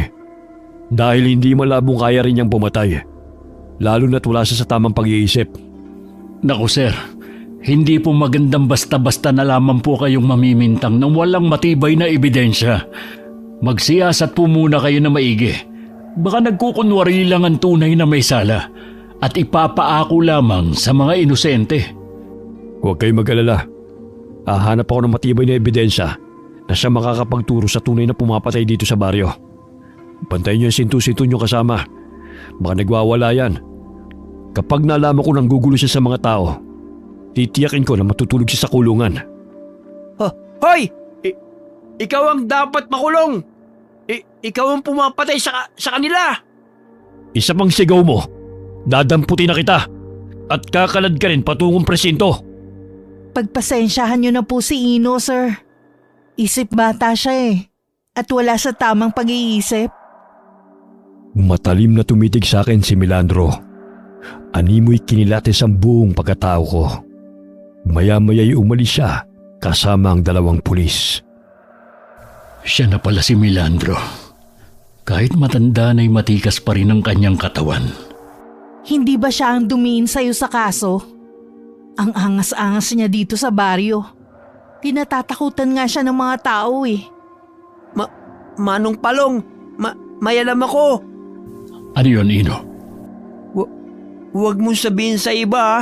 dahil hindi malabong kaya rin niyang pumatay. Lalo na't wala siya sa tamang pag-iisip. Naku sir, hindi po magandang basta-basta na lamang po kayong mamimintang nang walang matibay na ebidensya. Magsiyasat po muna kayo na maigi. Baka nagkukunwari lang ang tunay na may sala at ipapaako lamang sa mga inosente. Huwag kayong mag-alala. Hahanap ako ng matibay na ebidensya na siya makakapagturo sa tunay na pumapatay dito sa baryo. Bantayin niyo yung sintu-sintu niyo kasama. Baka nagwawala yan. Kapag nalaman ko nang gugulo siya sa mga tao, titiyakin ko na matutulog siya sa kulungan. Hoy! Ikaw ang dapat makulong! Ikaw ang pumapatay sa kanila! Isa pang sigaw mo, dadamputin na kita at kakalad ka rin patungong presinto. Pagpasensyahan niyo na po si Ino, sir. Isip bata siya eh. At wala sa tamang pag-iisip. Matalim na tumitig sa akin si Milandro. Animoy kinilates ang buong pagkatao ko. Maya-maya'y umalis siya kasama ang 2 pulis. Siya na pala si Milandro. Kahit matanda na'y matikas pa rin ang kanyang katawan. Hindi ba siya ang dumiin sa'yo sa kaso? Ang angas-angas niya dito sa baryo. Tinatatakutan nga siya ng mga tao eh. Manong Palong, may alam ako. Ano yun, Ino? Huwag mong sabihin sa iba.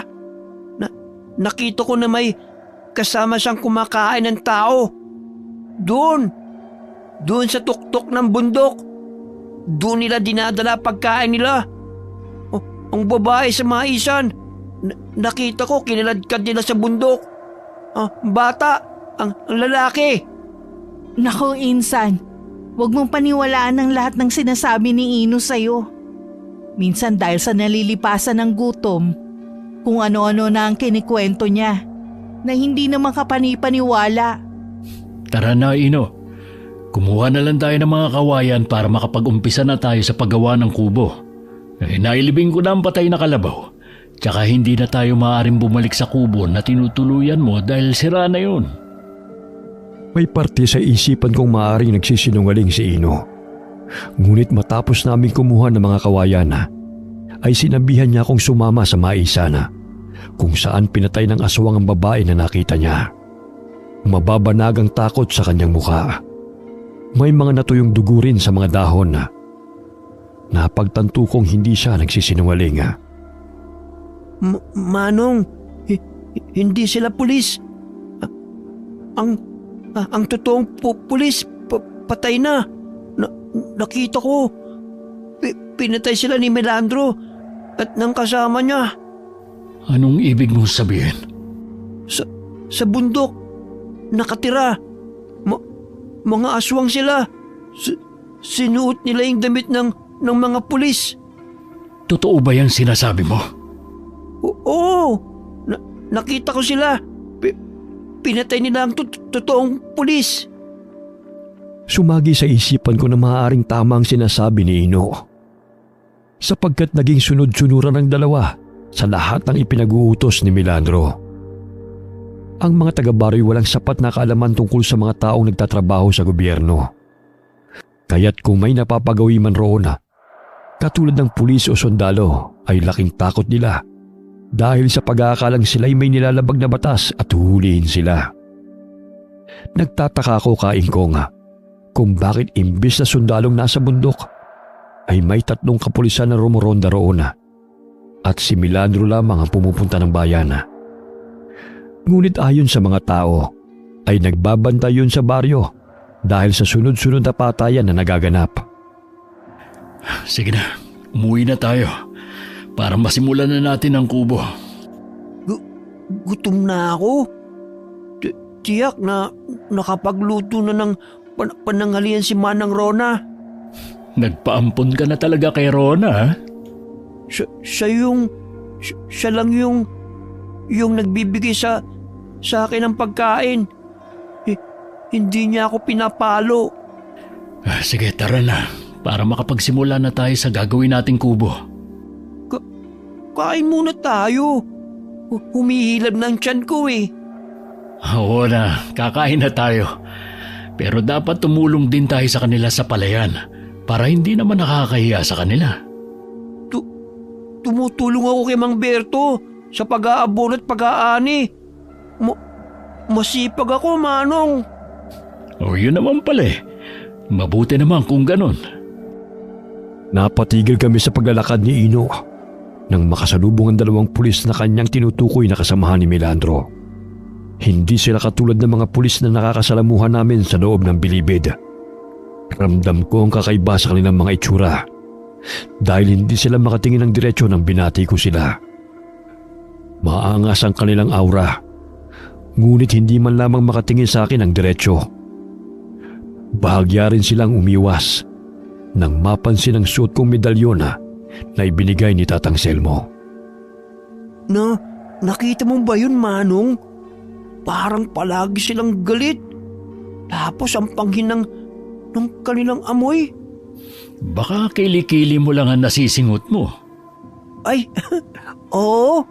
Nakita ko na may kasama siyang kumakain ng tao. Doon sa tuktok ng bundok. Doon nila dinadala pagkain nila. Ang babae sa maisan. Nakita ko kiniladkad nila sa bundok. Bata, ang lalaki. Nako, Insan. Huwag mong paniwalaan ang lahat ng sinasabi ni Ino sa'yo. Minsan dahil sa nalilipasan ng gutom, kung ano-ano na ang kinikwento niya, na hindi naman kapanipaniwala. Tara na, Ino. Kumuha na lang tayo ng mga kawayan para makapag-umpisa na tayo sa paggawa ng kubo. Nailibing ko na ang patay na kalabaw. Tsaka hindi na tayo maaaring bumalik sa kubo na tinutuluyan mo dahil sira na yun. May parte sa isipan kong maaaring nagsisinungaling si Ino. Ngunit matapos namin kumuha ng mga kawayan ay sinabihan niya akong sumama sa maisana kung saan pinatay ng aswang ang babae na nakita niya. Mababanag ang takot sa kanyang mukha. May mga natuyong dugo rin sa mga dahon. Napagtanto kong hindi siya nagsisinungaling. Manong, hindi sila pulis. Ang totoong pulis patay na. Nakita ko. Pinatay sila ni Melandro at ng kasama niya. Anong ibig mong sabihin? Sa bundok, nakatira. Mga aswang sila. Sinuot nila yung damit ng mga pulis. Totoo ba yan sinasabi mo? Oo. Nakita ko sila. Pinatay nila ang totoong pulis. Sumagi sa isipan ko na maaaring tama ang sinasabi ni Ino. Sapagkat naging sunod-sunuran ng dalawa sa lahat ng ipinag-uutos ni Melandro. Ang mga taga-baroy walang sapat na kaalaman tungkol sa mga taong nagtatrabaho sa gobyerno. Kaya't kung may napapagawi man roon katulad ng pulis o sundalo ay laking takot nila dahil sa pag-aakalang sila'y may nilalabag na batas at huhulihin sila. Nagtataka ako kung bakit imbis na sundalong nasa bundok ay may 3 kapulisan na rumoronda roon at si Melandro lamang ang pumupunta ng bayan. Ngunit ayon sa mga tao ay nagbabantay yun sa baryo dahil sa sunod-sunod na patayan na nagaganap. Sige na, umuwi na tayo para masimulan na natin ang kubo. Gutom na ako. Tiyak na nakapagluto na ng pananghalian si Manang Rona. Nagpaampon ka na talaga kay Rona, ha? Siya lang yung nagbibigay sa akin ng pagkain. Hindi niya ako pinapalo. Sige, tara na para makapagsimula na tayo sa gagawin nating kubo. Kain muna tayo. Humihilab ng tiyan ko eh. Oo na, kakain na tayo. Pero dapat tumulong din tayo sa kanila sa palayan para hindi naman nakakahiya sa kanila. Tumutulong ako kay Mang Berto sa pag-aabon at pag-aani. Masipag ako, Manong. O yun naman pala eh. Mabuti naman kung ganun. Napatigil kami sa paglalakad ni Ino nang makasalubong ang 2 pulis na kanyang tinutukoy na kasamahan ni Melandro. Hindi sila katulad ng mga pulis na nakakasalamuhan namin sa loob ng bilibid. Ramdam ko ang kakaiba sa kanilang mga itsura dahil hindi sila makatingin ng diretsyo nang binati ko sila. Maangas ang kanilang aura, ngunit hindi man lamang makatingin sa akin ng diretsyo. Bahagya rin silang umiwas nang mapansin ang suot kong medalyon na ibinigay ni Tatang Selmo. Nakita mo ba yun, Manong? Parang palagi silang galit. Tapos ang panghin ng kanilang amoy. Baka kili-kili mo lang ang nasisingot mo. Ay, oo.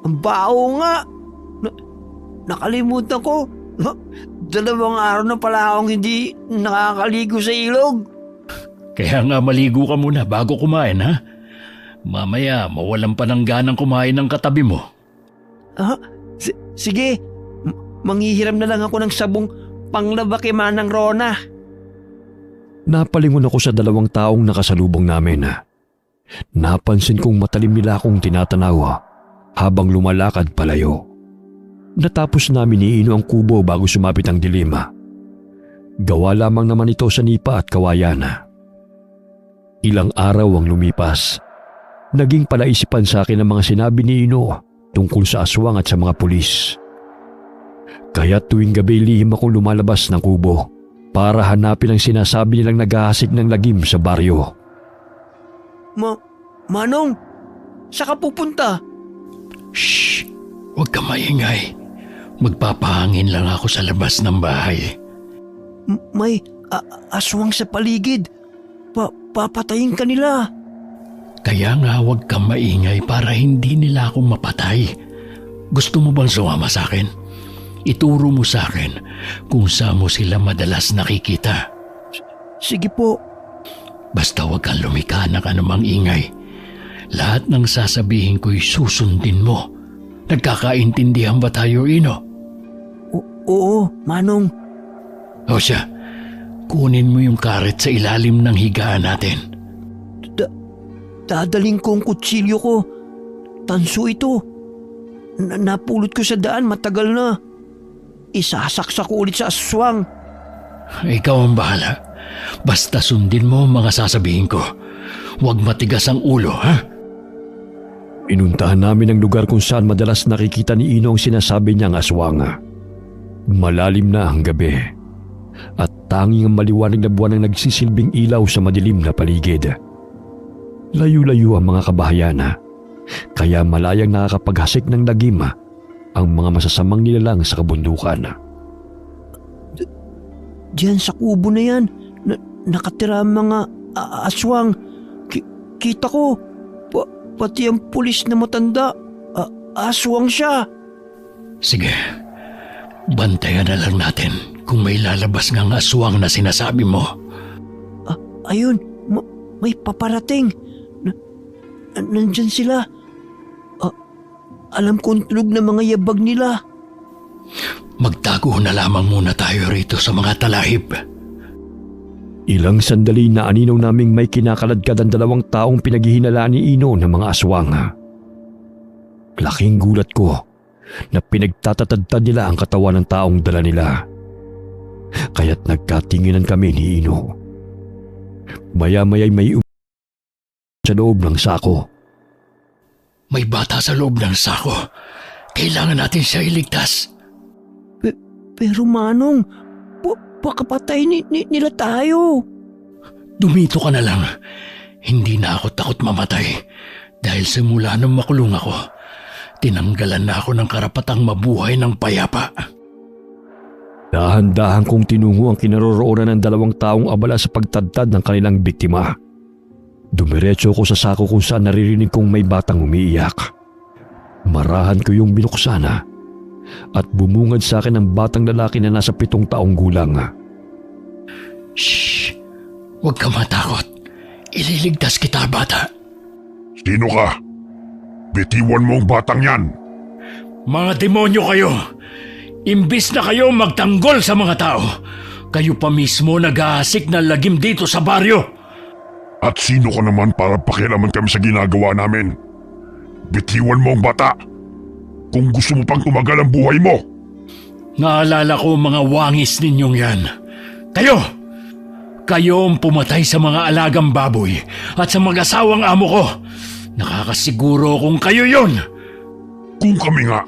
Ang baho nga. Nakalimutan ko. 2 araw na pala akong hindi nakakaligo sa ilog. Kaya nga maligo ka muna bago kumain, ha? Mamaya mawalan pa ng ganang kumain ng katabi mo. Sige. Manghihiram na lang ako ng sabong panglaba kay Manang Rona. Napalingon ako sa 2 taong nakasalubong namin. Napansin kong matalim nila akong tinatanaw habang lumalakad palayo. Natapos namin ni Ino ang kubo bago sumapit ang dilim. Gawa lamang naman ito sa nipa at kawayan. Ilang araw ang lumipas. Naging palaisipan sa akin ang mga sinabi ni Ino tungkol sa aswang at sa mga pulis. Kaya tuwing gabi lihim ako lumalabas ng kubo para hanapin ang sinasabi nilang naghahasik ng lagim sa baryo. Manong, saan ka pupunta? Shh! Huwag ka maingay. Magpapahangin lang ako sa labas ng bahay. May aswang sa paligid. Papatayin ka nila. Kaya nga huwag kang maingay para hindi nila ako mapatay. Gusto mo bang sumama sa akin? Ituro mo sa akin kung saan mo sila madalas nakikita. Sige po. Basta huwag kang lumika ng anumang ingay. Lahat ng sasabihin ko'y susundin mo. Nagkakaintindihan ba tayo, Ino? Oo, Manong. O siya, kunin mo yung karet sa ilalim ng higaan natin. Dadaling ko ang kutsilyo ko. Tanso ito. Napulot ko sa daan matagal na. Isasaksak ko ulit sa aswang. Ikaw ang bahala. Basta sundin mo ang mga sasabihin ko. Huwag matigas ang ulo, ha? Inuntahan namin ang lugar kung saan madalas nakikita ni Ino ang sinasabi niyang aswang. Malalim na ang gabi at tanging ang maliwanag na buwan ang nagsisilbing ilaw sa madilim na paligid. Layo-layo ang mga kabahayan, kaya malayang nakakapaghasik ng lagim ang mga masasamang nilalang sa kabundukan. Diyan sa kubo na yan, nakatira ang mga aswang. Kita ko, pati ang pulis na matanda, aswang siya. Sige, bantayan na lang natin kung may lalabas ngang aswang na sinasabi mo. Ayun, may paparating. Nandyan sila. Alam ko ang tunog ng mga yabag nila. Magtago na lamang muna tayo rito sa mga talahib. Ilang sandali na aninaw naming may kinakaladkad ang 2 taong pinaghihinalaan ni Ino ng mga aswang. Laking gulat ko na pinagtatatadtad nila ang katawan ng taong dala nila. Kaya't nagkatinginan kami ni Ino. Maya-maya'y may sa loob ng sako. May bata sa loob ng sako. Kailangan natin siya iligtas. Pero Manong, baka patay nila tayo. Dumito ka na lang. Hindi na ako takot mamatay. Dahil simula nung makulong ako, tinanggalan na ako ng karapatang mabuhay ng payapa. Dahan-dahan kong tinungo ang kinaroroonan ng 2 taong abala sa pagtadtad ng kanilang biktima. Dumiretso ko sa sako kung saan naririnig kong may batang umiiyak. Marahan ko yung binuksan at bumungad sa akin ang batang lalaki na nasa 7 taong gulang. Shh! Huwag ka matakot. Ililigtas kita, bata. Sino ka? Bitiwan mo ang batang yan. Mga demonyo kayo! Imbis na kayo magtanggol sa mga tao, kayo pa mismo nag-aasik ng lagim dito sa baryo. At sino ka naman para pakialaman kami sa ginagawa namin? Bitiwan mo ang bata. Kung gusto mo pang tumagal ang buhay mo. Naalala ko mga wangis ninyong yan. Kayo ang pumatay sa mga alagang baboy at sa mag-asawang amo ko. Nakakasiguro kung kayo yon. Kung kami nga,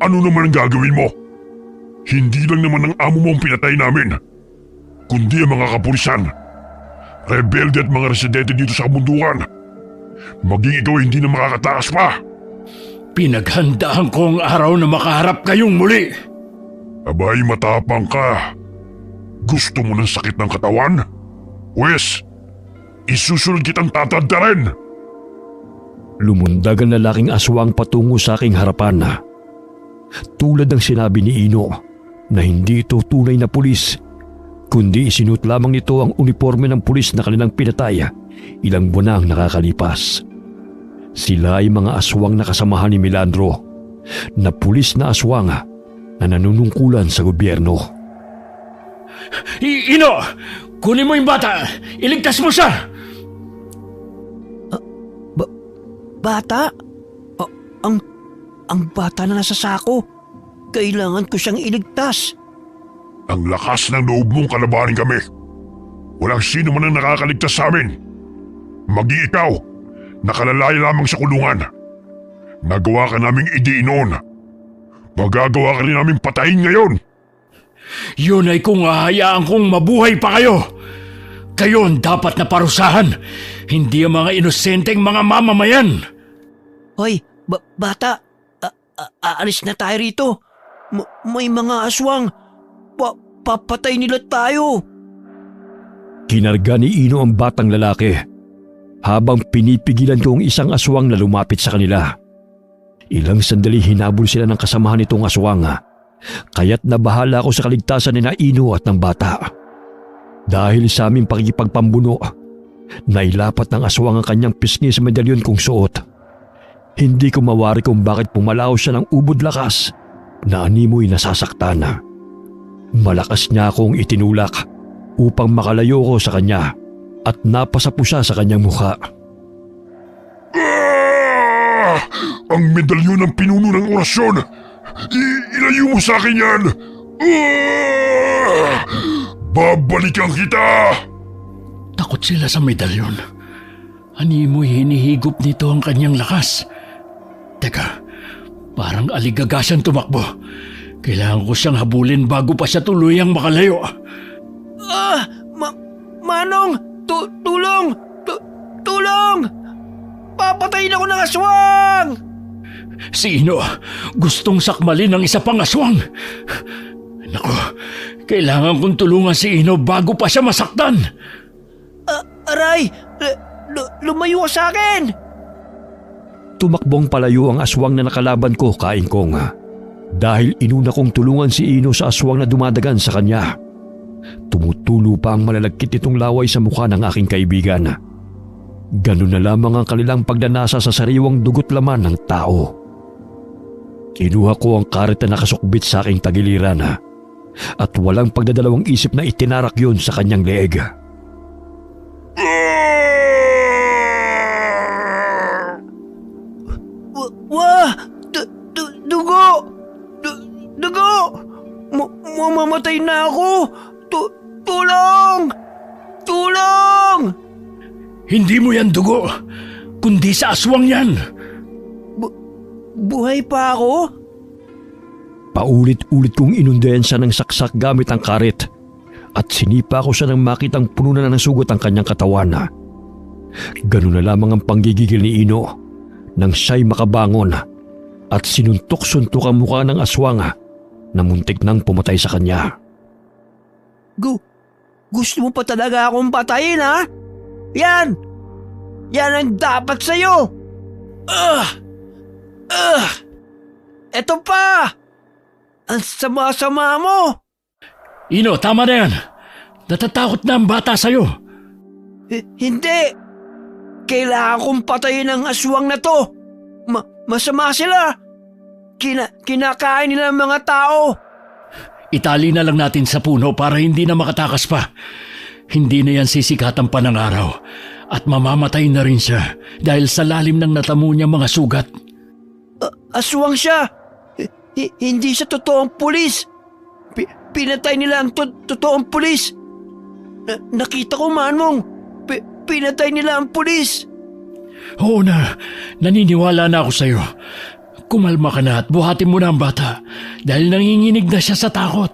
ano naman ang gagawin mo? Hindi lang naman ang amo mo ang pinatay namin, kundi ang mga kapulisan, rebelde at mga residente dito sa kabundukan. Maging ikaw hindi na makakatakas pa. Pinaghandaan ko ang araw na makaharap kayong muli. Abay, matapang ka. Gusto mo ng sakit ng katawan? Wes, isusunod kitang tatadda rin. Lumundag ang lalaking aswang patungo sa aking harapan. Tulad ng sinabi ni Ino na hindi ito tunay na pulis, kundi isinuot lamang nito ang uniforme ng pulis na kanilang pinatay ilang buwan ang nakakalipas. Sila ay mga aswang na kasamahan ni Melandro, na pulis na aswang na nanunungkulan sa gobyerno. Ino! Kunin mo yung bata! Iligtas mo siya! Bata? Ang bata na nasa sako. Kailangan ko siyang iligtas. Ang lakas ng loob mong kalabanin kami. Walang sino man ang nakakaligtas sa amin. Maging ikaw, nakalalaya lamang sa kulungan. Nagawa ka naming idiin noon. magagawa ka rin namin patayin ngayon. Yun ay kung hahayaan kong mabuhay pa kayo. Kayo ang dapat na parusahan, hindi ang mga inosenteng mga mamamayan. Hoy, bata, aalis na tayo rito. May mga aswang. Papatay nila tayo. Kinarga ni Ino ang batang lalaki habang pinipigilan ko ang isang aswang na lumapit sa kanila. Ilang sandali hinabol sila ng kasamahan nitong aswang, kaya't nabahala ako sa kaligtasan ni Ino at ng bata. Dahil sa aming pakikipagpambuno, nailapat ng aswang ang kanyang pisngi sa medalyon kong suot. Hindi ko mawari kung bakit pumalaw siya ng ubod lakas na animoy nasasaktan. Malakas niya akong itinulak upang makalayo ko sa kanya at napasapo siya sa kanyang mukha. Ang medalyon ng pinuno ng orasyon! Ilayo mo sa akin yan! Babalikan kita! Takot sila sa medalyon. Animoy hinihigop nito ang kanyang lakas. Teka, parang aligaga siyang tumakbo. Kailangan ko siyang habulin bago pa siya tuluyang makalayo. Manong! Tulong! Tulong! Papatayin ako ng aswang! Si Ino, gustong sakmalin ng isa pang aswang. Naku, kailangan kong tulungan si Ino bago pa siya masaktan. Aray! Lumayo ka sa akin! Tumakbong palayo ang aswang na nakalaban ko, Kaingkong. Dahil inuna kong tulungan si Ino sa aswang na dumadagan sa kanya. Tumutulo pa ang malalagkit nitong laway sa mukha ng aking kaibigan. Ganun na lamang ang kanilang pagdanasa sa sariwang dugot laman ng tao. Kinuha ko ang karet na nakasukbit sa aking tagiliran at walang pagdadalawang isip na itinarak yun sa kanyang leeg. Dugo! Dugo! Mamamatay na ako! Tulong! Tulong! Hindi mo yan dugo, kundi sa aswang yan. Buhay pa ako? Paulit-ulit kong inundayan siya ng saksak gamit ang karet at sinipa ko siya nang makitang puno na ng sugat ang kanyang katawan. Ganun na lamang ang panggigigil ni Ino nang siya'y makabangon at sinuntok-suntok ang mukha ng aswang na muntik nang pumatay sa kanya. Gusto mo pa talaga akong patayin, ha? Yan! Yan ang dapat sa'yo! Eto pa! Ang sama-sama mo! Ino, tama na yan. Natatakot na ang bata sa'yo. Hindi! Kailangan kong patayin ang aswang na to! Masama sila! Kinakain nila ang mga tao! Itali na lang natin sa puno para hindi na makatakas pa. Hindi na yan sisikatan pa ng araw at mamamatay na rin siya dahil sa lalim ng natamo niya mga sugat. Aswang siya! Hindi siya totoong pulis! Pinatay nila ang totoong pulis! Nakita ko, Manong! Pinatay nila ang pulis! Oo na, naniniwala na ako sa'yo. Kumalma ka na at buhatin mo na ang bata dahil nanginginig na siya sa takot.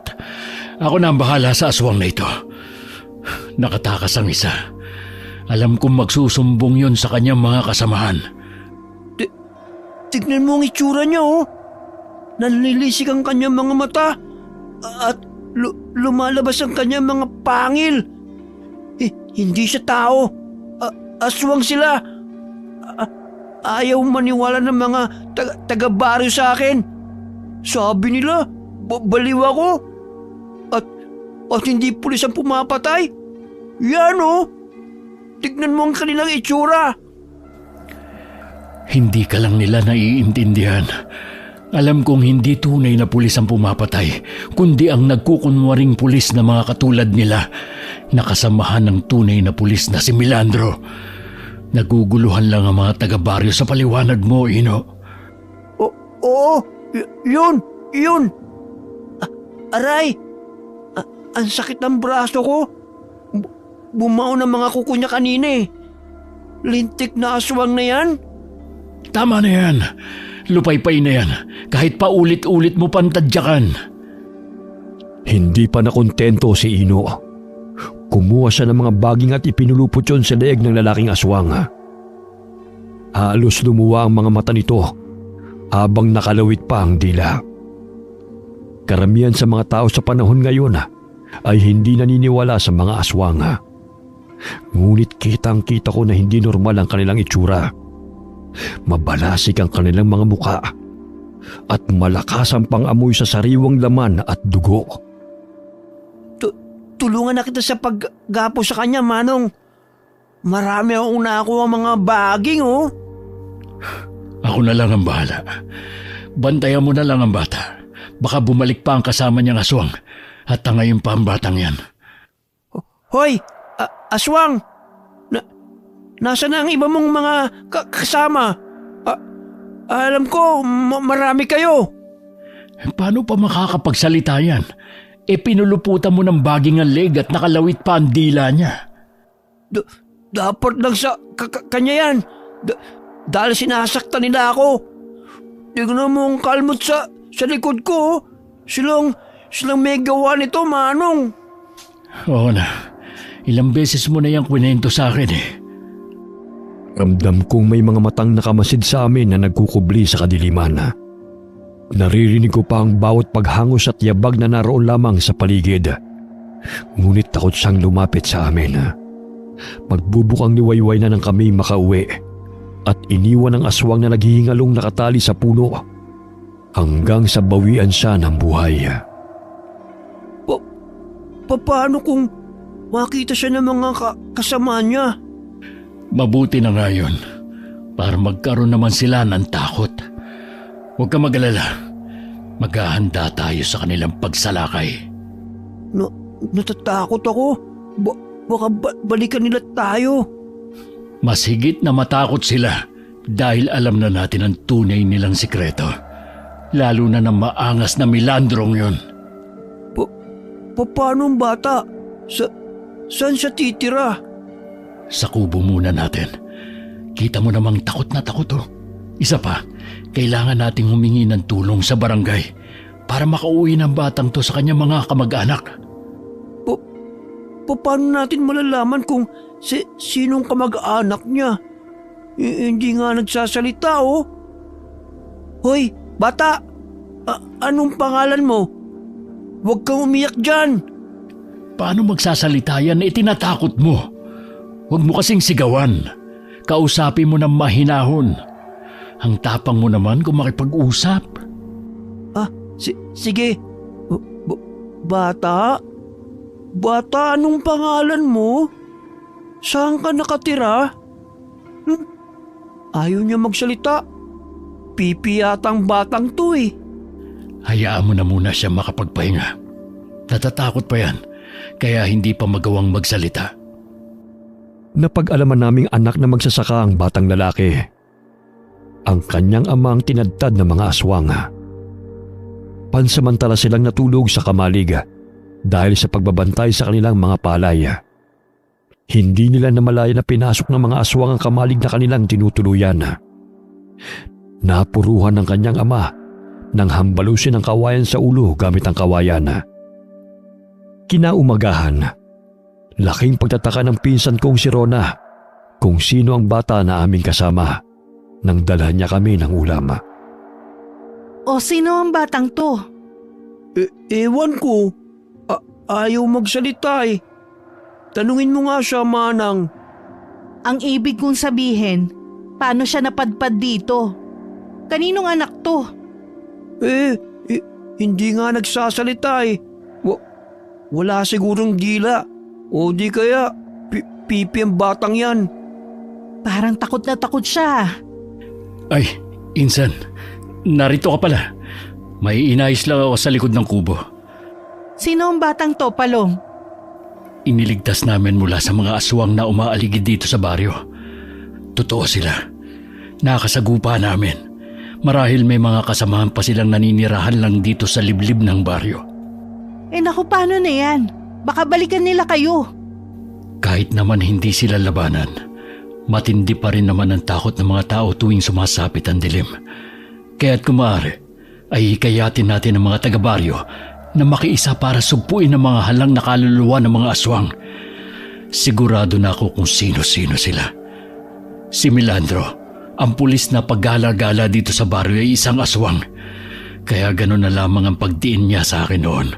Ako na ang bahala sa aswang na ito. Nakatakas ang isa. Alam kong magsusumbong yon sa kanyang mga kasamahan. Tignan mo ang itsura niya, oh. Nanlilisik ang kanyang mga mata at lumalabas ang kanyang mga pangil. Hindi siya tao. Aswang sila. Ayaw maniwala ng mga taga-baryo sa akin. Sabi nila, baliw ako. At hindi pulis ang pumapatay. Yan, oh. Tignan mo ang kanilang itsura. Hindi ka lang nila naiintindihan. Alam kong hindi tunay na pulis ang pumapatay, kundi ang nagkukunwaring pulis na mga katulad nila, nakasamahan ng tunay na pulis na si Milandro. Naguguluhan lang ang mga taga-baryo sa paliwanag mo, Ino. Oo, yun. Aray, ang sakit ng braso ko. Bumao ng mga kuko niya kanina eh. Lintik na aswang na yan. Tama na yan. Lupaypay na yan, kahit pa ulit-ulit mo pantadyakan. Hindi pa nakontento si Ino. Kumuha siya ng mga baging at ipinulupot yon sa leeg ng lalaking aswang. Halos lumuwa ang mga mata nito habang nakalawit pa ang dila. Karamihan sa mga tao sa panahon ngayon ay hindi naniniwala sa mga aswang. Ngunit kitang-kita ko na hindi normal ang kanilang itsura. Mabalasik ang kanilang mga muka at malakas ang pangamoy sa sariwang laman at dugo. Tulungan na kita sa paggapo sa kanya, Manong. Marami akong nakuha mga baging, oh. Ako na lang ang bahala. Bantayan mo na lang ang bata. Baka bumalik pa ang kasama niyang aswang at tangayin pa ang batang yan. Hoy, aswang! Nasa na ang iba mong mga kasama? Alam ko, marami kayo. Paano pa makakapagsalita yan? Pinuluputan mo ng baging ang leg at nakalawit pa ang dila niya. Dapat lang sa kanya yan. Dahil sinasaktan nila ako. Tignan mo ang kalmot sa likod ko. Silang may gawa nito, Manong. Oo na. Ilang beses mo na yung kwento sa akin eh. Ramdam kong may mga matang nakamasid sa amin na nagkukubli sa kadiliman. Naririnig ko pa ang bawat paghangos at yabag na naroon lamang sa paligid. Ngunit takot siyang lumapit sa amin. Magbubukang liwayway na nang kami makauwi at iniwan ang aswang na naghihingalong nakatali sa puno hanggang sa bawian siya ng buhay. Paano kung makita siya ng mga kasama niya? Mabuti na nga yun para magkaroon naman sila ng takot. Huwag ka mag-alala. Maghahanda tayo sa kanilang pagsalakay. Natatakot ako. Baka balikan nila tayo. Mas higit na matakot sila dahil alam na natin ang tunay nilang sikreto. Lalo na ng maangas na milandrong yun. Paano ang bata? Saan siya titira? Sa kubo muna natin. Kita mo namang takot na takot oh. Isa pa, kailangan nating humingi ng tulong sa barangay para makauwi ng batang to sa kanyang mga kamag-anak. Paano natin malalaman kung sinong kamag-anak niya? Hindi nga nagsasalita, oh. Hoy, bata! Anong pangalan mo? Huwag kang umiyak dyan! Paano magsasalita yan? Tinatakot mo. Huwag mo kasing sigawan. Kausapin mo ng mahinahon. Ang tapang mo naman kung makipag-usap. Sige. Bata? Bata, anong pangalan mo? Saan ka nakatira? Ayaw niya magsalita. Pipi yatang batang to eh. Hayaan mo na muna siya makapagpahinga. Natatakot pa yan, kaya hindi pa magawang magsalita. Napag-alaman naming anak na magsasaka ang batang lalaki. Ang kanyang ama ang tinadtad ng mga aswang. Pansamantala silang natulog sa kamalig dahil sa pagbabantay sa kanilang mga palay. Hindi nila namalaya na pinasok ng mga aswang ang kamalig na kanilang tinutuluyan. Napuruhan ng kanyang ama nang hambalusin ang kawayan sa ulo gamit ang kawayan. Kinaumagahan, laking pagtataka ng pinsan kong si Rona kung sino ang bata na aming kasama nang dalhan niya kami ng ulam. O sino ang batang to? Ewan ko. Ayaw magsalita eh. Tanungin mo nga siya, Manang. Ang ibig kong sabihin, paano siya napadpad dito? Kaninong anak to? Hindi nga nagsasalita eh. Wala sigurong dila. O di kaya, pipi ang batang yan. Parang takot na takot siya. Ay, Insan, narito ka pala. May inayos lang ako sa likod ng kubo. Sino ang batang to, Palong? Iniligtas namin mula sa mga aswang na umaaligid dito sa baryo. Totoo sila. Nakasagupa namin. Marahil may mga kasamahan pa silang naninirahan lang dito sa liblib ng baryo. Naku, paano na yan? Baka balikan nila kayo. Kahit naman hindi sila labanan, matindi pa rin naman ang takot ng mga tao tuwing sumasapit ang dilim. Kaya't kumare, ay hikayatin natin ang mga taga-baryo na makiisa para sugpuin ang mga halang na kaluluwa ng mga aswang. Sigurado na ako kung sino-sino sila. Si Melandro, ang pulis na paggala-gala dito sa baryo ay isang aswang. Kaya gano'n na lamang ang pagdiin niya sa akin noon.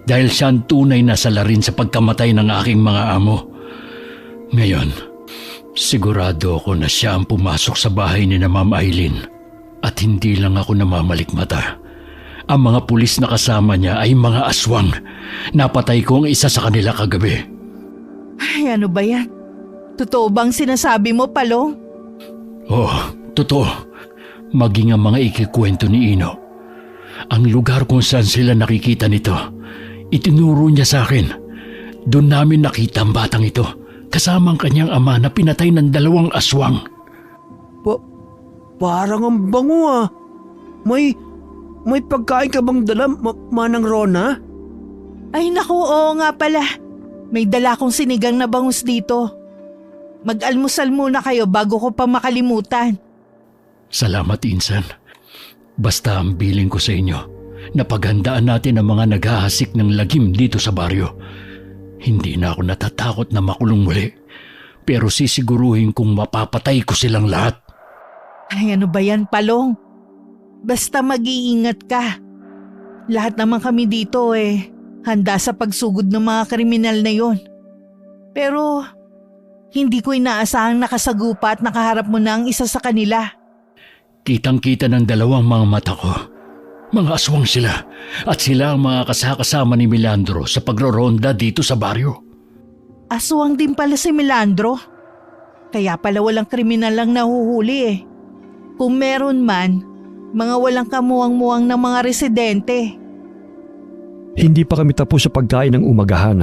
Dahil siya ang tunay na salarin sa pagkamatay ng aking mga amo. Ngayon, sigurado ako na siya ang pumasok sa bahay ni na Ma'am Eileen. At hindi lang ako namamalikmata. Ang mga pulis na kasama niya ay mga aswang. Napatay ko ang isa sa kanila kagabi. Ay, ano ba yan? Totoo bang sinasabi mo, Palong? Oo, totoo. Maging ang mga ikikwento ni Ino. Ang lugar kung saan sila nakikita nito, itinuro niya sa akin. Doon namin nakita ang batang ito, kasama ang kanyang ama na pinatay ng 2 aswang. Parang ang bango ah. May pagkain ka bang dala, Manang Rona? Ay naku, oo nga pala. May dala kong sinigang na bangus dito. Mag-almusal muna kayo bago ko pa makalimutan. Salamat, Insan. Basta ang biling ko sa inyo, napaghandaan natin ang mga naghahasik ng lagim dito sa baryo. Hindi na ako natatakot na makulong muli, pero sisiguruhin kong mapapatay ko silang lahat. Ay, ano ba yan, Palong? Basta mag-iingat ka. Lahat naman kami dito handa sa pagsugod ng mga kriminal na yon. Pero hindi ko inaasahang nakasagupa at nakaharap mo na ang isa sa kanila. Kitang-kita ng 2 mga mata ko. Mga aswang sila at sila ang mga kasakasama ni Melandro sa pagroronda dito sa baryo. Aswang din pala si Melandro. Kaya pala walang kriminal lang nahuhuli. Kung meron man, mga walang kamuwang-muwang ng mga residente. Hindi pa kami tapos sa pagkain ng umagahan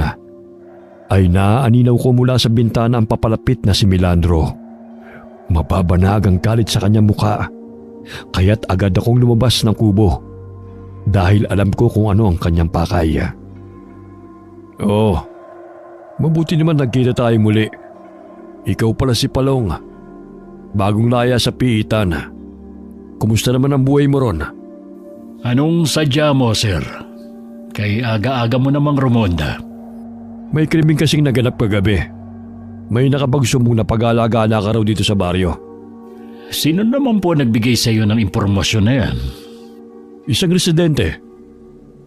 ay naaaninaw ko mula sa bintana ang papalapit na si Melandro. Mababanag ang galit sa kanyang mukha. Kaya't agad akong lumabas ng kubo dahil alam ko kung ano ang kanyang pakay. Mabuti naman nagkita tayo muli. Ikaw pala si Palong. Bagong laya sa piitan. Kumusta naman ang buhay mo ron? Anong sadya mo, sir? Kay aga-aga mo namang rumonda. May krimeng kasing naganap kagabi. May nakapagsumbong na pag-alaga ka raw dito sa baryo. Sino naman po nagbigay sa iyo ng impormasyon na yan? Isang residente.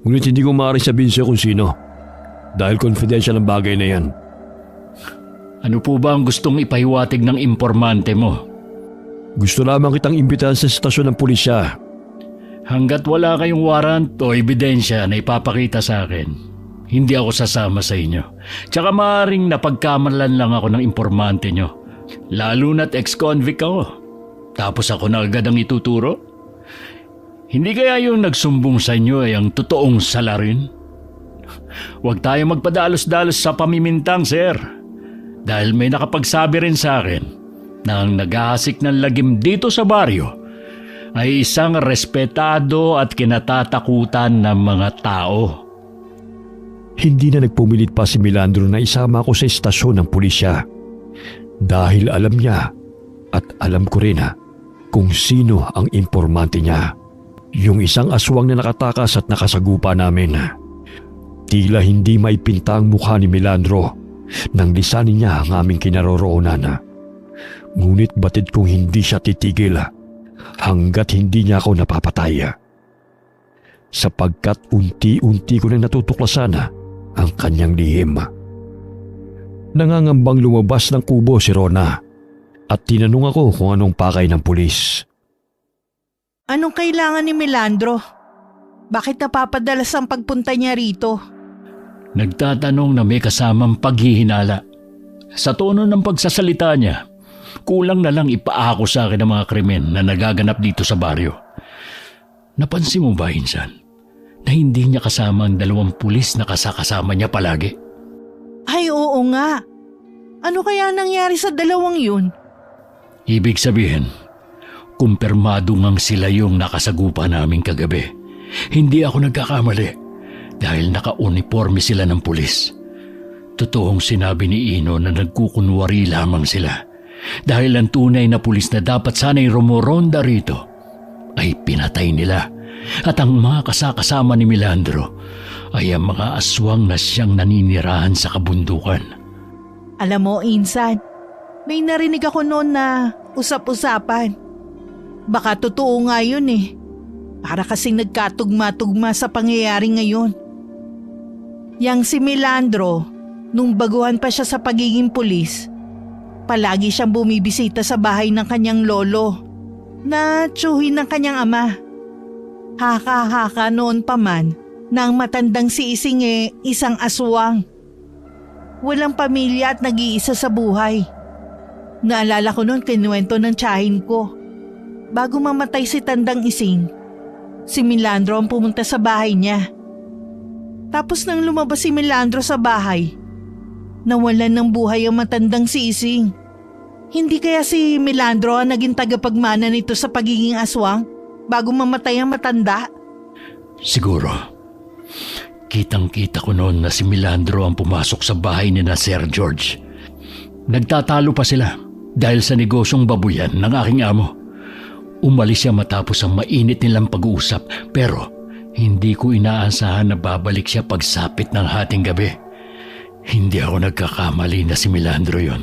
Ngunit hindi ko maaaring sabihin siya kung sino. Dahil confidential ang bagay na yan. Ano po ba ang gustong ipahiwatig ng impormante mo? Gusto lamang kitang imbitahan sa estasyon ng pulisya. Hanggat wala kayong warrant o ebidensya na ipapakita sa akin, hindi ako sasama sa inyo. Tsaka maaaring napagkamalan lang ako ng impormante nyo. Lalo na't ex-convict ako. Tapos ako na agad ang ituturo? Hindi kaya yung nagsumbong sa inyo ay ang totoong salarin? Huwag tayo magpadalos-dalos sa pamimintang, sir. Dahil may nakapagsabi rin sa akin na ang naghahasik ng lagim dito sa baryo ay isang respetado at kinatatakutan ng mga tao. Hindi na nagpumilit pa si Melandro na isama ako sa estasyon ng pulisya. Dahil alam niya at alam ko rin kung sino ang impormante niya. Yung isang aswang na nakatakas at nakasagupa namin. Tila hindi maipinta ang mukha ni Melandro nang lisanin niya ang aming kinaroroonan. Ngunit batid kong hindi siya titigil hanggat hindi niya ako napapatay. Sapagkat unti-unti ko na natutuklasan ang kanyang lihim. Nangangambang lumabas ng kubo si Rona at tinanong ako kung anong pakay ng pulis. Anong kailangan ni Melandro? Bakit napapadalas ang pagpunta niya rito? Nagtatanong na may kasamang paghihinala. Sa tono ng pagsasalita niya, kulang na lang ipaako sa akin ang mga krimen na nagaganap dito sa baryo. Napansin mo ba, Insan, na hindi niya kasama ang 2 pulis na kasakasama niya palagi? Ay, oo nga. Ano kaya nangyari sa 2 yun? Ibig sabihin, kumpirmado ngang sila yung nakasagupa namin kagabi. Hindi ako nagkakamali dahil naka-uniforme sila ng pulis. Totoong sinabi ni Ino na nagkukunwari lamang sila dahil ang tunay na pulis na dapat sana'y rumoronda rito ay pinatay nila. At ang mga kasakasama ni Melandro ay ang mga aswang na siyang naninirahan sa kabundukan. Alam mo, Insan, may narinig ako noon na usap-usapan. Baka totoo nga yun eh. Para kasing nagkatugma-tugma sa pangyayari ngayon. Yang si Melandro, nung baguhan pa siya sa pagiging pulis, palagi siyang bumibisita sa bahay ng kanyang lolo na tsuhin ng kanyang ama. Haka-haka noon pa man na ang matandang si Ising isang aswang. Walang pamilya at nag-iisa sa buhay. Naalala ko noon kinuwento ng tiyahin ko. Bago mamatay si Tandang Ising, si Melandro ang pumunta sa bahay niya. Tapos nang lumabas si Melandro sa bahay, nawalan ng buhay ang matandang si Ising. Hindi kaya si Melandro ang naging tagapagmana nito sa pagiging aswang bago mamatay ang matanda? Siguro. Kitang-kita ko noon na si Melandro ang pumasok sa bahay ni na Sir George. Nagtatalo pa sila dahil sa negosyong babuyan ng aking amo. Umalis siya matapos ang mainit nilang pag-uusap pero hindi ko inaasahan na babalik siya pagsapit ng hating gabi. Hindi ako nagkakamali na si Melandro yon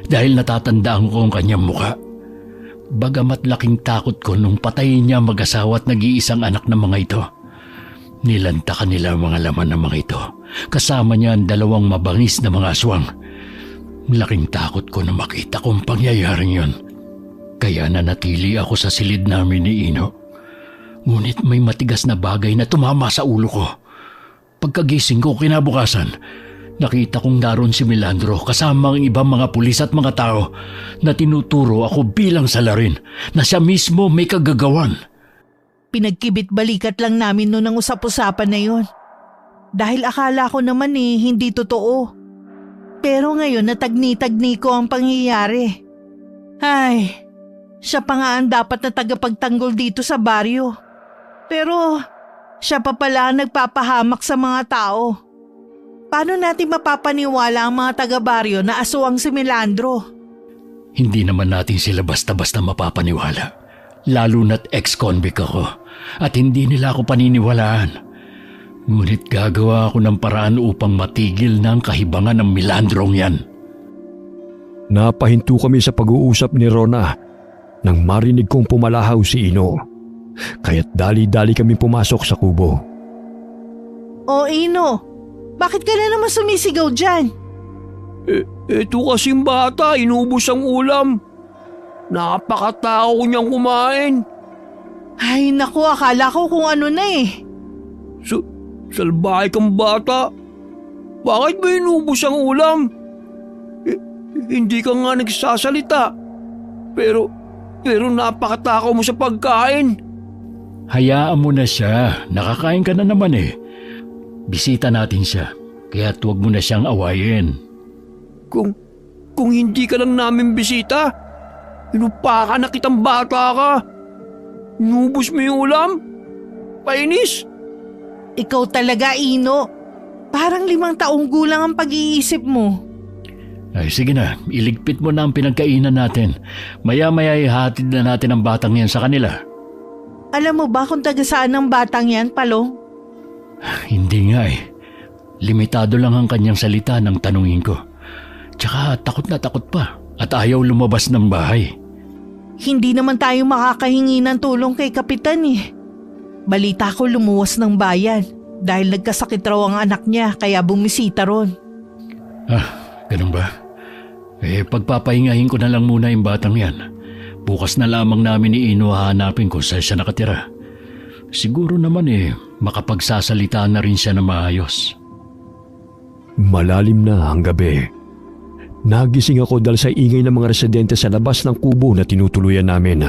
dahil natatandaan ko ang kanyang muka. Bagamat laking takot ko nung patayin niya mag-asawa at nag-iisang anak ng mga ito. Nilantakan nila ang mga laman ng mga ito. Kasama niya ang 2 mabangis na mga aswang. Laking takot ko na makita kong pangyayaring yon. Kaya nanatili ako sa silid namin ni Ino. Ngunit may matigas na bagay na tumama sa ulo ko. Pagkagising ko kinabukasan, nakita kong naroon si Melandro kasama ang ibang mga pulis at mga tao na tinuturo ako bilang salarin na siya mismo may kagagawan. Pinagkibit-balikat lang namin noon ang usap-usapan na yon. Dahil akala ko naman hindi totoo. Pero ngayon natagni-tagni ko ang pangyayari. Ay, siya pa nga ang dapat na tagapagtanggol dito sa baryo. Pero siya pa pala ang nagpapahamak sa mga tao. Paano natin mapapaniwala ang mga taga-baryo na aswang si Melandro? Hindi naman natin sila basta-basta mapapaniwala. Lalo na't ex-convict ako at hindi nila ako paniniwalaan. Ngunit gagawa ako ng paraan upang matigil na ang kahibangan ng Melandrong yan. Napahinto kami sa pag-uusap ni Rona nang marinig kong pumalahaw si Ino. Kaya't dali-dali kami pumasok sa kubo. O Ino, bakit ka na naman sumisigaw dyan? Eto kasing bata, inubos ang ulam. Napakatao niyang kumain. Ay naku, akala ko kung ano na Salbahe kang bata. Bakit ba inubos ang ulam? Hindi ka nga nagsasalita. Pero napakatakaw mo sa pagkain. Hayaan mo na siya. Nakakain ka na naman Bisita natin siya. Kaya't huwag mo na siyang awayin. Kung hindi ka lang namin bisita, inupakan na kitang bata ka. Inubos mo yung ulam? Painis? Ikaw talaga, Ino. Parang 5 taong gulang ang pag-iisip mo. Ay sige na, iligpit mo na ang pinagkainan natin. Maya-maya ihatid na natin ang batang yan sa kanila. Alam mo ba kung taga saan ang batang yan, Palong? Hindi nga Limitado lang ang kanyang salita nang tanungin ko. Tsaka takot na takot pa at ayaw lumabas ng bahay. Hindi naman tayo makakahingi ng tulong kay Kapitan Balita ko lumuwas ng bayan dahil nagkasakit raw ang anak niya kaya bumisita ron. Ganun ba? Pagpapahingahin ko na lang muna yung batang yan. Bukas na lamang namin ni Ino hahanapin kung saan siya nakatira. Siguro naman makapagsasalita na rin siya na maayos. Malalim na ang gabi. Nagising ako dahil sa ingay ng mga residente sa labas ng kubo na tinutuluyan namin.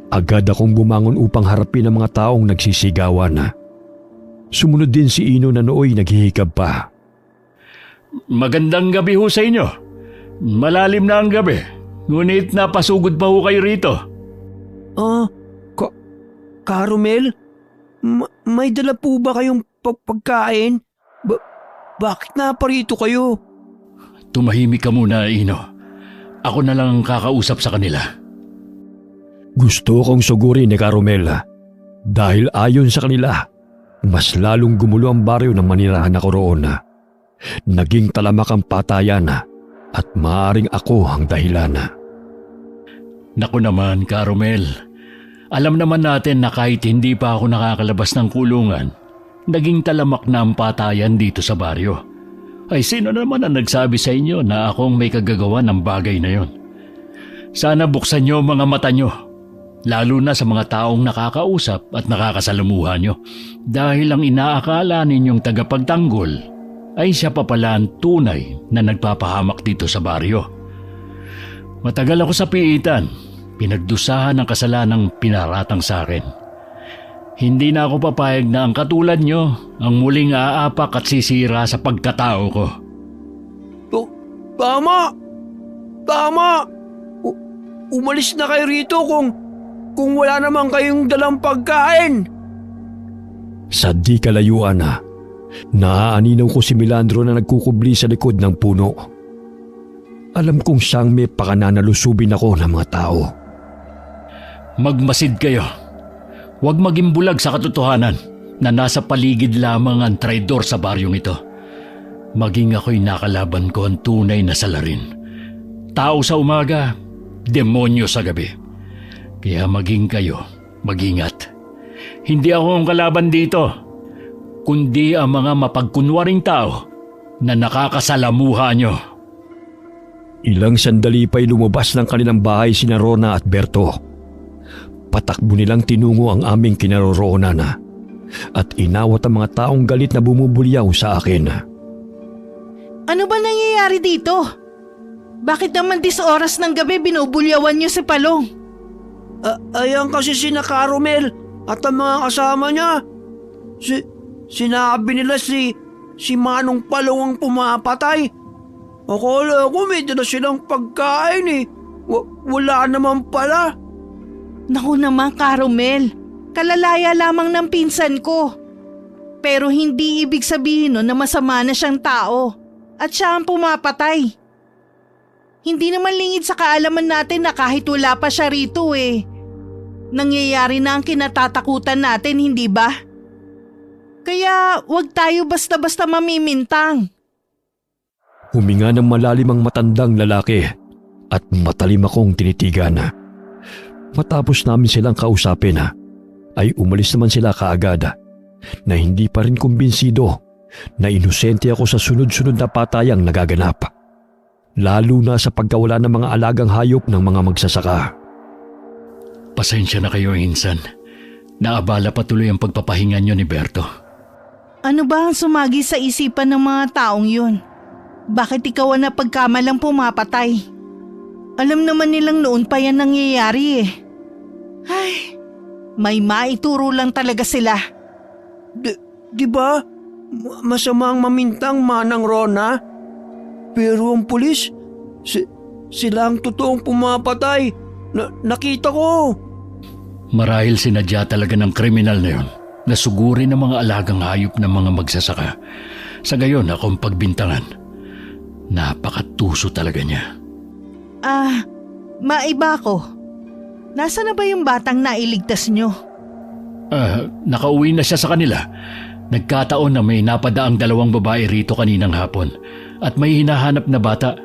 Agad akong bumangon upang harapin ang mga taong nagsisigawan. Sumunod din si Ino na nooy naghihikab pa. Magandang gabi ho sa inyo. Malalim na ang gabi. Ngunit napasugod pa ho kayo rito. Carmel? May dala po ba kayong pagkain? Bakit naparito kayo? Tumahimik ka muna, Ino. Ako na lang ang kakausap sa kanila. Gusto kong sugurin ni Carmela dahil ayon sa kanila, mas lalong gumulo ang baryo ng manirahan na roon. Naging talamak ang patayan at maaaring ako ang dahilan. Naku naman, Carmel. Alam naman natin na kahit hindi pa ako nakakalabas ng kulungan, naging talamak na ang patayan dito sa baryo. Ay sino naman ang nagsabi sa inyo na akong may kagagawa ng bagay na yon? Sana buksan niyo mga mata niyo, lalo na sa mga taong nakakausap at nakakasalamuha niyo, dahil ang inaakala ninyong tagapagtanggol ay siya pa pala ang tunay na nagpapahamak dito sa baryo. Matagal ako sa piitan, pinagdusahan ng kasalanang pinaratang sa akin. Hindi na ako papayag na ang katulad nyo ang muling aapak at sisira sa pagkatao ko. Tama! Tama! Umalis na kayo rito kung wala naman kayong dalang pagkain. Sa di kalayuan naaaninaw ko si Milandro na nagkukubli sa likod ng puno. Alam kong siyang may pakananalusubin ako ng mga tao. Magmasid kayo. Huwag maging bulag sa katotohanan na nasa paligid lamang ang traidor sa baryong ito. Maging ako'y nakalaban ko ang tunay na salarin. Tao sa umaga, demonyo sa gabi. Kaya maging kayo, mag-ingat. Hindi ako ang kalaban dito, kundi ang mga mapagkunwaring tao na nakakasalamuha nyo. Ilang sandali pa'y lumabas ng kanilang bahay sina Rona at Berto. Patakbo nilang tinungo ang aming kinaroroonan at inawat ang mga taong galit na bumubulyaw sa akin. Ano ba nangyayari dito? Bakit naman 10 oras ng gabi binubulyawan niyo si Palong? Ayan kasi sina Carmel at ang mga kasama niya. Sinabi nila si Manong Palong ang pumapatay. Akala ko may dala silang pagkain eh. Wala naman pala. Naku naman, Carmel. Kalalaya lamang ng pinsan ko. Pero hindi ibig sabihin nun na masama na siyang tao at siya ang pumapatay. Hindi naman lingid sa kaalaman natin na kahit wala pa siya rito eh. Nangyayari na ang kinatatakutan natin, hindi ba? Kaya wag tayo basta-basta mamimintang. Huminga ng malalim ang matandang lalaki at matalim akong tinitigan. Matapos namin silang kausapin ay umalis naman sila kaagad na hindi pa rin kumbinsido na inosente ako sa sunod-sunod na patayang nagaganap. Lalo na sa pagkawala ng mga alagang hayop ng mga magsasaka. Pasensya na kayo, Insan. Naabala patuloy ang pagpapahinga nyo ni Berto. Ano ba ang sumagi sa isipan ng mga taong yun? Bakit ikaw ang napagkamalang pumapatay? Alam naman nilang noon pa yan nangyayari eh. Ay, may maituro lang talaga sila. Di ba? Masama ang mamintang, Manang Rona. Pero ang pulis, sila ang totoong pumapatay. Nakita ko. Marahil sinadya talaga ng kriminal na yun na sugurin ng mga alagang hayop ng mga magsasaka. Sa gayon akong pagbintangan. Napakatuso talaga niya. Maiba ko. Nasaan na ba yung batang nailigtas nyo? Nakauwi na siya sa kanila. Nagkataon na may napadaang 2 babae rito kaninang hapon at may hinahanap na bata.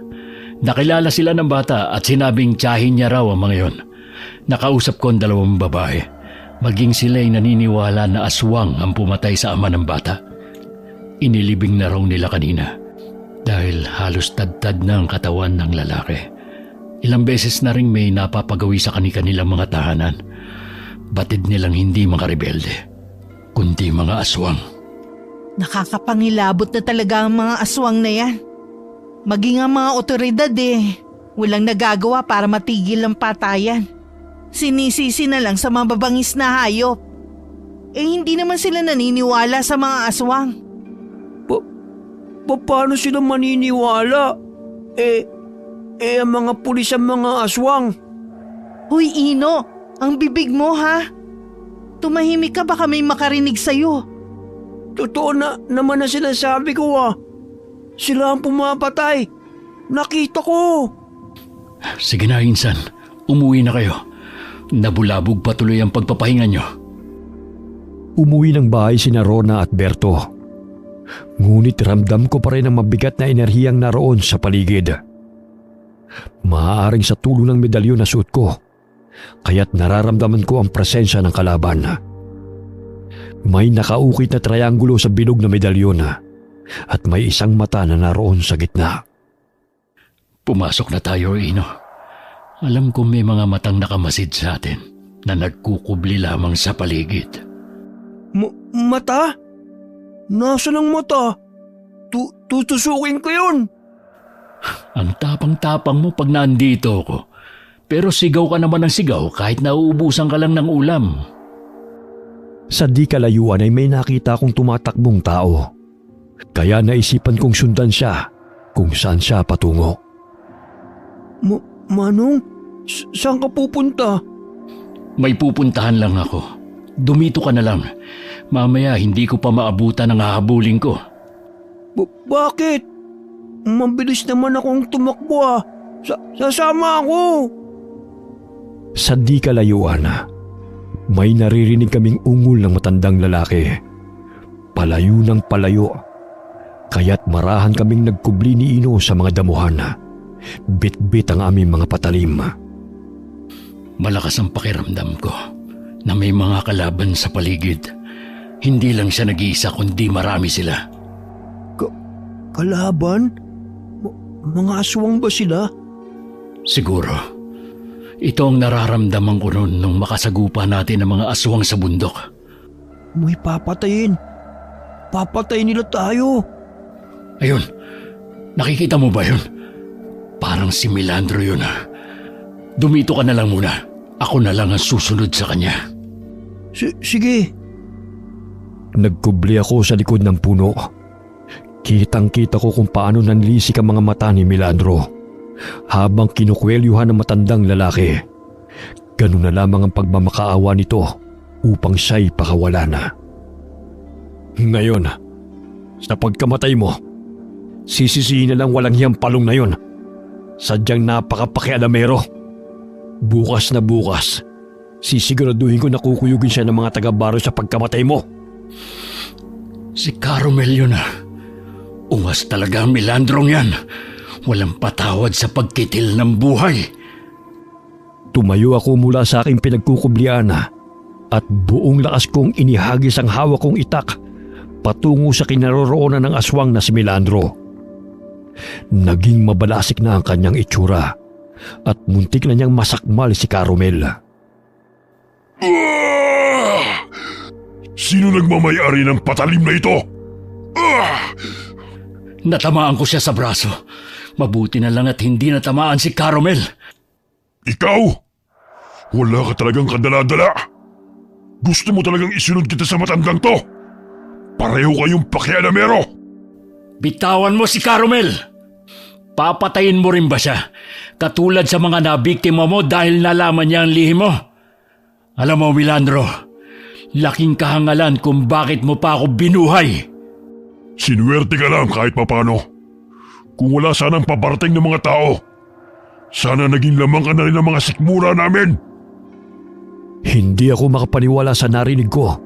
Nakilala sila ng bata at sinabing tiyahin niya raw ang mga yon. Nakausap ko ang 2 babae. Maging sila'y naniniwala na aswang ang pumatay sa ama ng bata. Inilibing na raw nila kanina dahil halos tad-tad na ang katawan ng lalaki. Ilang beses na rin may napapagawi sa kanilang mga tahanan. Batid nilang hindi mga rebelde, kundi mga aswang. Nakakapangilabot na talaga ang mga aswang na yan. Maging ang mga otoridad walang nagagawa para matigil ang patayan. Sinisisi na lang sa mababangis na hayop. Hindi naman sila naniniwala sa mga aswang. Paano sila maniniwala? Ang mga pulis ang mga aswang. Huy Ino, ang bibig mo ha? Tumahimik ka baka may makarinig sa'yo. Totoo naman na sinasabi ko Sila ang pumapatay. Nakita ko. Sige na, Insan. Umuwi na kayo. Nabulabog pa tuloy ang pagpapahinga nyo. Umuwi ng bahay sina Rona at Berto. Ngunit ramdam ko pa rin ang mabigat na enerhiyang naroon sa paligid. Maaaring sa tulong ng medalyon na suot ko, kaya't nararamdaman ko ang presensya ng kalaban. May nakaukit na triangulo sa bilog na medalyon at may isang mata na naroon sa gitna. Pumasok na tayo, Ino. Alam ko may mga matang nakamasid sa atin na nagkukubli lamang sa paligid. Mata? Nasaan ang mata? Tutusukin ko yun. Ang tapang-tapang mo pag nandito ako. Pero sigaw ka naman ng sigaw kahit nauubusan ka lang ng ulam. Sa di kalayuan ay may nakita akong tumatakbong tao. Kaya naisipan kong sundan siya kung saan siya patungo. Manong? Saan ka pupunta? May pupuntahan lang ako. Dumito ka na lang. Mamaya hindi ko pa maabutan ang hahabulin ko. Bakit? Mabilis naman akong tumakbo. Sasama ako. Sa di kalayuan, may naririnig kaming ungol ng matandang lalaki. Palayo ng palayo. Kaya't marahan kaming nagkubli ni Ino sa mga damuhan. Bit-bit ang aming mga patalim. Malakas ang pakiramdam ko na may mga kalaban sa paligid. Hindi lang siya nag-iisa kundi marami sila. Kalaban? Mga aswang ba sila? Siguro. Ito ang nararamdaman ko noon nung makasagupa natin ang mga aswang sa bundok. May papatayin. Papatayin nila tayo. Ayun, nakikita mo ba yun? Parang si Milandro yun . Dumito ka na lang muna. Ako na lang ang susunod sa kanya. Sige. Nagkubli ako sa likod ng puno. Kitang-kita ko kung paano nanlisik ang mga mata ni Milandro habang kinukwelyuhan ng matandang lalaki. Ganun na lamang ang pagmamakaawa nito upang siya'y pakawala na. Ngayon, sa pagkamatay mo, sisisihin na lang walang hiyang palong na yon. Sadyang napakapakialamero. Bukas na bukas, sisiguraduhin ko na kukuyugin siya ng mga taga-baro sa pagkamatay mo. Si Caromel yun . Ungas talaga ang Milandrong yan. Walang patawad sa pagkitil ng buhay. Tumayo ako mula sa aking pinagkukublian at buong lakas kong inihagis ang hawak kong itak patungo sa kinaroroonan ng aswang na si Milandro. Naging mabalasik na ang kanyang itsura at muntik na niyang masakmal si Caromel. Sino nagmamayari ng patalim na ito? Natamaan ko siya sa braso. Mabuti na lang at hindi natamaan si Caromel. Ikaw? Wala ka talagang kadala-dala. Gusto mo talagang isunod kita sa matandang to? Pareho kayong pakialamero. Bitawan mo si Caromel. Papatayin mo rin ba siya? Katulad sa mga nabiktima mo dahil nalaman niya ang lihim mo? Alam mo, Milandro, laking kahangalan kung bakit mo pa ako binuhay. Sinuwerte ka lang kahit papano. Kung wala sanang paparating ng mga tao, sana naging lamang ka na rin ng mga sikmura namin. Hindi ako makapaniwala sa narinig ko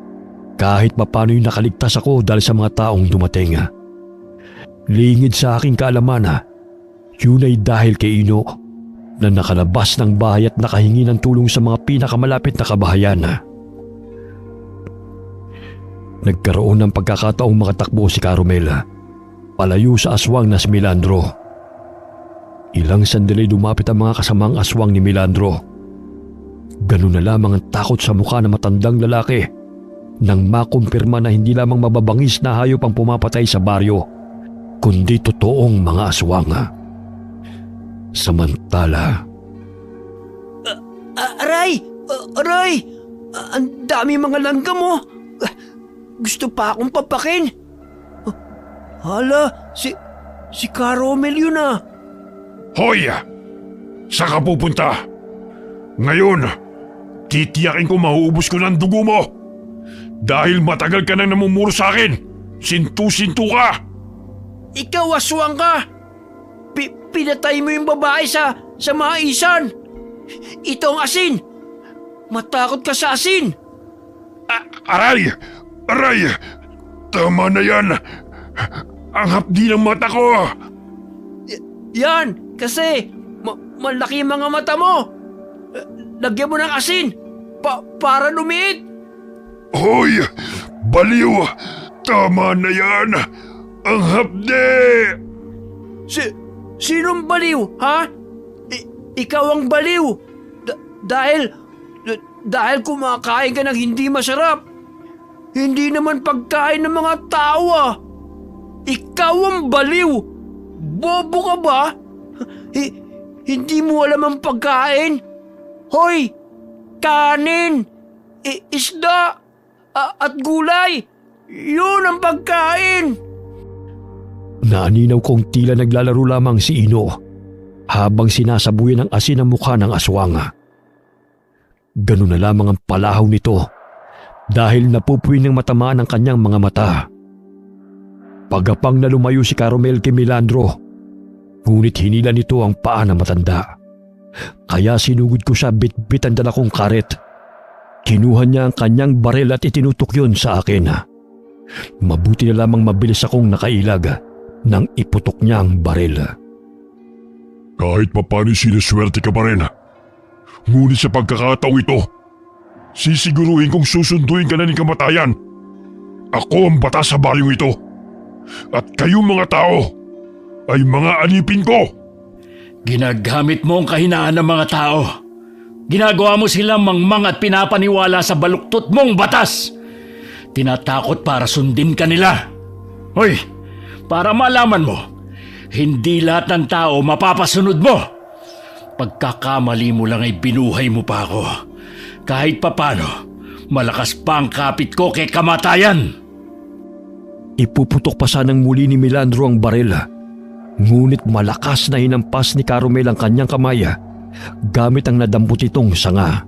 kahit papano'y nakaligtas ako dahil sa mga taong dumating. Lingid sa aking kaalaman, yun ay dahil kay Ino na nakalabas ng bahay at nakahingi ng tulong sa mga pinakamalapit na kabahayan. Nagkaroon ng pagkakataong makatakbo si Caromel palayo sa aswang na si Milandro. Ilang sandali lumapit ang mga kasamang aswang ni Milandro. Ganun na lamang ang takot sa mukha ng matandang lalaki nang makumpirma na hindi lamang mababangis na hayop ang pumapatay sa baryo, kundi totoong mga aswang. Samantala, Aray! Aray! Ang dami mga langgam mo! Gusto pa akong papakin! Hala, si Caromel yun . Hoy! Saan ka pupunta? Ngayon, titiyakin ko mauubos ko ng dugo mo. Dahil matagal ka nang namumuro sa akin. Sintu-sintu ka! Ikaw aswang ka! Pinatay mo yung babae sa maisan! Ito ang asin! matakot ka sa asin. Aray! Aray! Tama na yan! Ang hapdi ng mata ko! Yan, kasi malaki yung mga mata mo. Lagyan mo ng asin para lumiit. Hoy! Baliw! Tama na yan! Ang hapdi! Sinong baliw, ha? Ikaw ang baliw. Dahil kumakain ka ng hindi masarap. Hindi naman pagkain ng mga tao, ah. Ikaw ang baliw. Bobo ka ba? Hindi mo alam ang pagkain? Hoy! Kanin! Isda! At gulay! Yun ang pagkain! Naaninaw kong tila naglalaro lamang si Ino habang sinasabuyan ng asin ang mukha ng aswang. Ganun na lamang ang palahaw nito dahil napupuwi ng matamaan ang kanyang mga mata. Pagapang na lumayo si Carmel kay Milandro, ngunit hinila nito ang paa ng matanda. Kaya sinugod ko siya bitbit ang dala kong karet. Kinuha niya ang kanyang baril at itinutok yun sa akin. Mabuti na lamang mabilis akong nakailag nang iputok niya ang baril. Kahit papano sinaswerte ka pa rin. Ngunit sa pagkakataong ito, sisiguruhin kong susunduin ka na ng kamatayan. Ako ang batas sa baryong ito. At kayong mga tao ay mga alipin ko. Ginagamit mo ang kahinaan ng mga tao. Ginagawa mo silang mangmang at pinapaniwala sa baluktot mong batas. Tinatakot para sundin ka nila. Hoy, para malaman mo, hindi lahat ng tao mapapasunod mo. Pagkakamali mo lang ay binuhay mo pa ako. Kahit papano, malakas pa ang kapit ko kay kamatayan. Ipuputok pa sanang muli ni Milandro ang baril. Ngunit malakas na hinampas ni Carmel ang kanyang kamay gamit ang nadampot itong sanga.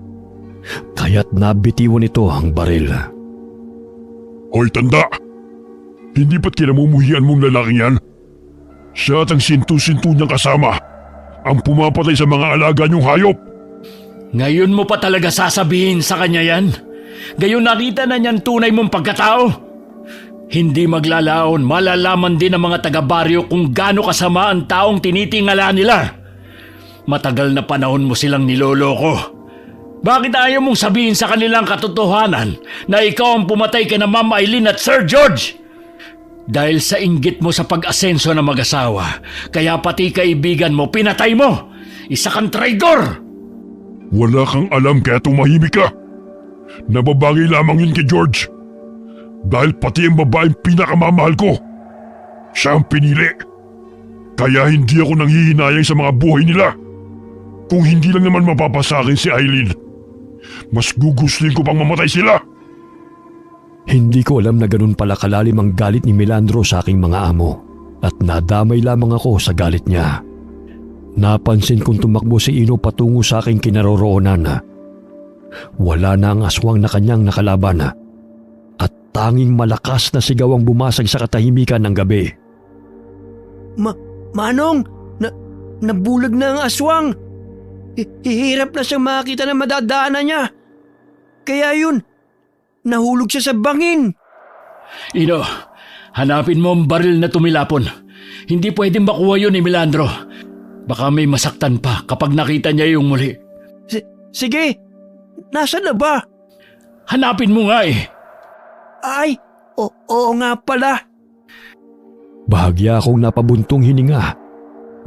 Kaya't nabitiwan ito ang baril. Hoy tanda! Hindi ba't kinamumuhian mong lalaking yan? Siya at ang sintu-sintu niyang kasama ang pumapatay sa mga alaga niyong hayop. Ngayon mo pa talaga sasabihin sa kanya yan? Gayon nakita na niyan tunay mong pagkatao? Hindi maglalaon, malalaman din ng mga taga-baryo kung gaano kasama ang taong tinitingala nila. Matagal na panahon mo silang niloloko. Bakit ayaw mong sabihin sa kanilang katotohanan na ikaw ang pumatay kina Ma'am Eileen at Sir George? Dahil sa inggit mo sa pag-asenso ng mag-asawa, kaya pati kaibigan mo pinatay mo. Isa kang traidor! Wala kang alam kaya tumahimik ka. Nababagay lamang yun kay George. Dahil pati ang babaeng pinakamamahal ko, siya ang pinili. Kaya hindi ako nanghihinayang sa mga buhay nila. Kung hindi lang naman mapapasakin si Eileen, mas gugustuhin ko pang mamatay sila. Hindi ko alam na ganun pala kalalim ang galit ni Milandro sa aking mga amo at nadamay lamang ako sa galit niya. Napansin kong tumakbo si Ino patungo sa aking kinaroroonan. Wala na ang aswang na kanyang nakalaban at tanging malakas na sigaw ang bumasag sa katahimikan ng gabi. Manong, nabulag na ang aswang. Hihirap na siyang makita na madadaanan niya. Kaya yun, nahulog siya sa bangin. Ino, hanapin mo ang baril na tumilapon. Hindi pwedeng makuha yun ni Milandro. Baka may masaktan pa kapag nakita niya yung muli. Sige, nasaan na ba? Hanapin mo nga eh. Ay, oo nga pala. Bahagya akong napabuntong hininga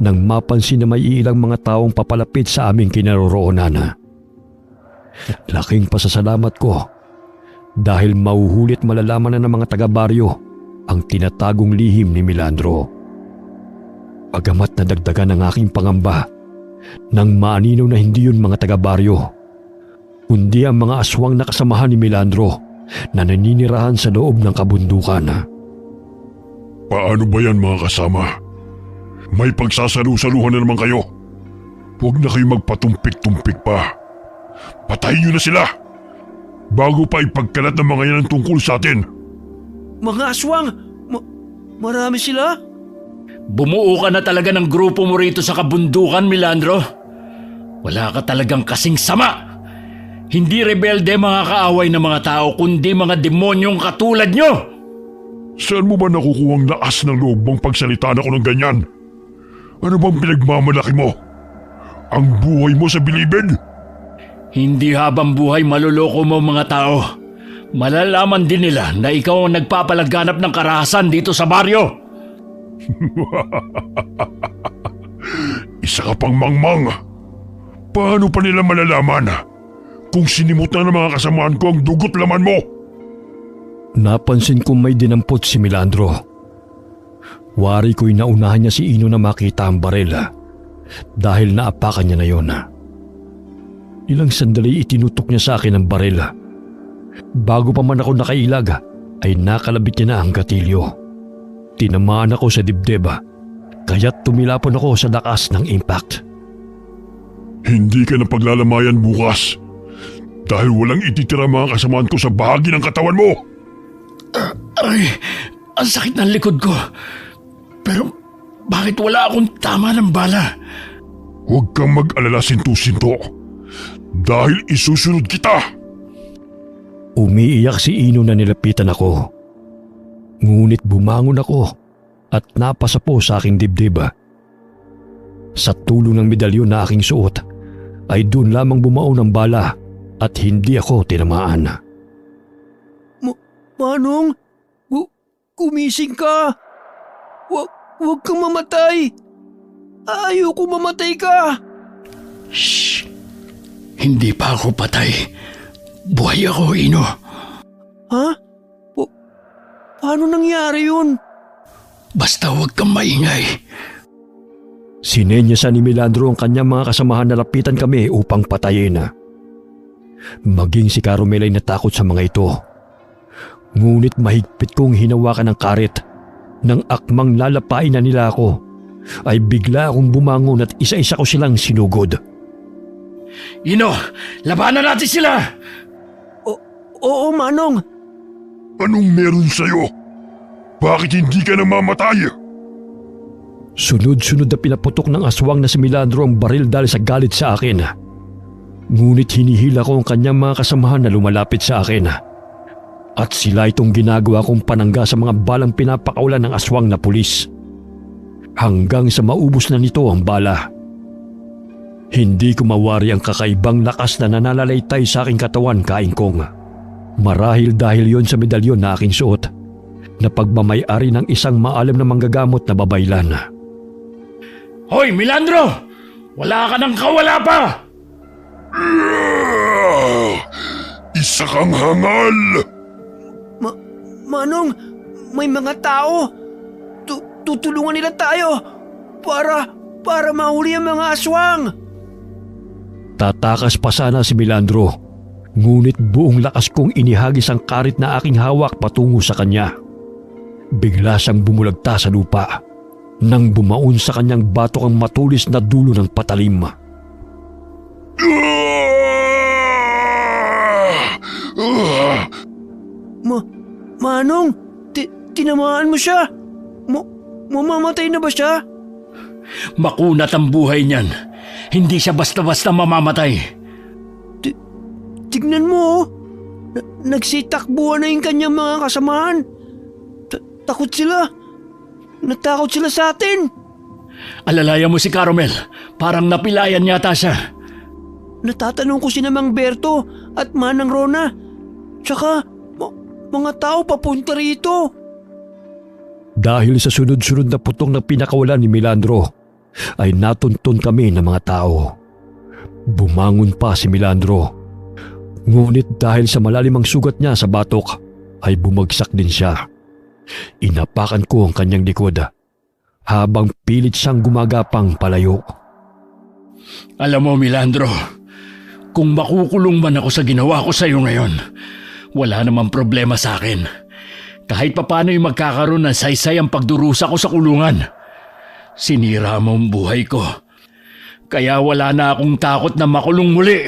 nang mapansin na may ilang mga taong papalapit sa aming kinaroroonan. Laking pasasalamat ko dahil mauhulit malalaman na ng mga taga-baryo ang tinatagong lihim ni Milandro. Pagamat nadagdagan ang aking pangamba nang maaninaw na hindi yun mga taga-baryo, kundi ang mga aswang na kasamahan ni Milandro na naninirahan sa loob ng kabundukan. Paano ba yan mga kasama? May pagsasalu-saluhan na naman kayo. Huwag na kayo magpatumpik-tumpik pa. Patayin niyo na sila bago pa ipagkalat ng mga yan ang tungkol sa atin. Mga aswang? Marami sila? Bumuo ka na talaga ng grupo mo rito sa kabundukan, Milandro. Wala ka talagang kasing sama. Hindi rebelde mga kaaway ng mga tao kundi mga demonyong katulad nyo! Saan mo ba nakukuhang lakas ng loob mong pagsalita ako ng ganyan? Ano bang pinagmamalaki mo? Ang buhay mo sa bilibid? Hindi habang buhay maluloko mo mga tao. Malalaman din nila na ikaw ang nagpapalaganap ng karahasan dito sa baryo. Isa ka pang mangmang. Paano pa nila malalaman kung sinimot na ng mga kasamaan ko ang dugot laman mo? Napansin kong may dinampot si Milandro. Wari ko'y naunahan niya si Ino na makita ang baril dahil naapakan niya na yon. Ilang sandali itinutok niya sa akin ang baril. Bago pa man ako nakailag ay nakalabit niya na ang gatilyo. Tinamaan ako sa dibdib kaya't tumilapon ako sa lakas ng impact. Hindi ka na paglalamayan bukas dahil walang ititira mga kasamaan ko sa bahagi ng katawan mo. Ay, ang sakit ng likod ko. Pero bakit wala akong tama ng bala? Huwag kang mag-alala, Sinto-Sinto, dahil isusunod kita. Umiiyak si Ino na nilapitan ako. Ngunit bumangon ako at napasa po sa aking dibdib. Sa tulong ng medalyon na aking suot ay doon lamang bumaon ang bala at hindi ako tinamaan. Manong, gumising ka. Huwag kang mamatay. Ayoko mamatay ka. Shh! Hindi pa ako patay. Buhay ako, Ino. Ha? Paano nangyari yun? Basta huwag kang maingay. Sinenyasan ni Milandro ang kanyang mga kasamahan na lapitan kami upang patayin. Maging si Carmel ay natakot sa mga ito. Ngunit mahigpit kong hinawakan ang karet. Nang akmang lalapain na nila ako, ay bigla akong bumangon at isa-isa ko silang sinugod. Ino, labanan natin sila! Oo, Manong. Anong meron sa'yo? Bakit hindi ka namamatay? Sunod-sunod na pinaputok ng aswang na si Milandro ang baril dahil sa galit sa akin. Ngunit hinihila ko ang kanyang mga kasamahan na lumalapit sa akin. At sila itong ginagawa kong panangga sa mga balang pinapakaulan ng aswang na pulis. Hanggang sa maubos na nito ang bala. Hindi ko mawari ang kakaibang lakas na nananalaytay sa aking katawan, Kaingkong. Marahil dahil yon sa medalyon na aking suot na pagmamay-ari ng isang maalam na manggagamot na babaylan. Hoy, Milandro! Wala ka nang kawala pa! Isa kang hangal! Manong, may mga tao. Tutulungan nila tayo para mahuli ang mga aswang. Tatakas pa sana si Milandro, ngunit buong lakas kong inihagis ang karit na aking hawak patungo sa kanya. Bigla siyang bumulagta sa lupa nang bumaon sa kanyang batok ang matulis na dulo ng patalim. Manong, tinamaan mo siya. Mamamatay na ba siya? Makunat ang buhay niyan. Hindi siya basta-basta mamamatay. Tignan mo, oh. Nagsitakbuhan na yung kanyang mga kasamahan. Takot sila. Natakot sila sa atin. Alalayan mo si Carmel. Parang napilayan yata siya. Natatanong ko si Mang Berto at Manang Rona. Tsaka, mga tao papunta rito. Dahil sa sunod-sunod na putok na pinakawalan ni Milandro, ay natuntun kami ng mga tao. Bumangon pa si Milandro. Ngunit dahil sa malalimang sugat niya sa batok, ay bumagsak din siya. Inapakan ko ang kanyang likod habang pilit siyang gumagapang palayo. Alam mo, Milandro, kung makukulong man ako sa ginawa ko sa iyo ngayon, wala namang problema sa akin. Kahit papano'y magkakaroon ng saysay ang pagdurusa ko sa kulungan. Sinira mo ang buhay ko. Kaya wala na akong takot na makulong muli.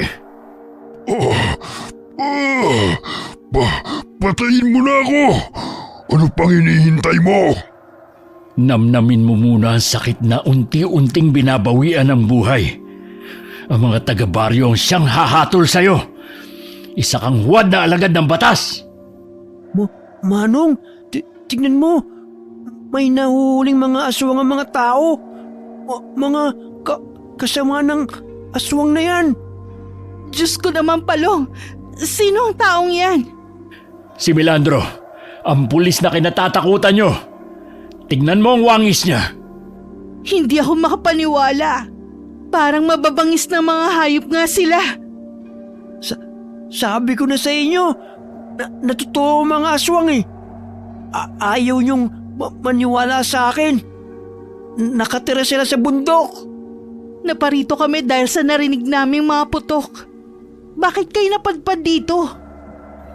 Patayin mo na ako! Ano pang hinihintay mo? Namnamin mo muna ang sakit na unti-unting binabawian ng buhay. Ang mga taga-baryo ang siyang hahatol sa'yo. Isa kang huwad na alagad ng batas. Manong, tignan mo. May nahuhuling mga aswang ang mga tao. Mga kasama ng aswang na yan. Diyos ko naman, Palong. Sino ang taong yan? Si Milandro, ang pulis na kinatatakutan nyo. Tignan mo ang wangis niya. Hindi ako makapaniwala. Parang mababangis na mga hayop nga sila. Sabi ko na sa inyo, natotoo ang mga aswang eh. Ayaw niyong maniwala sa akin. Nakatira sila sa bundok. Naparito kami dahil sa narinig naming mga putok. Bakit kayo napadpad dito?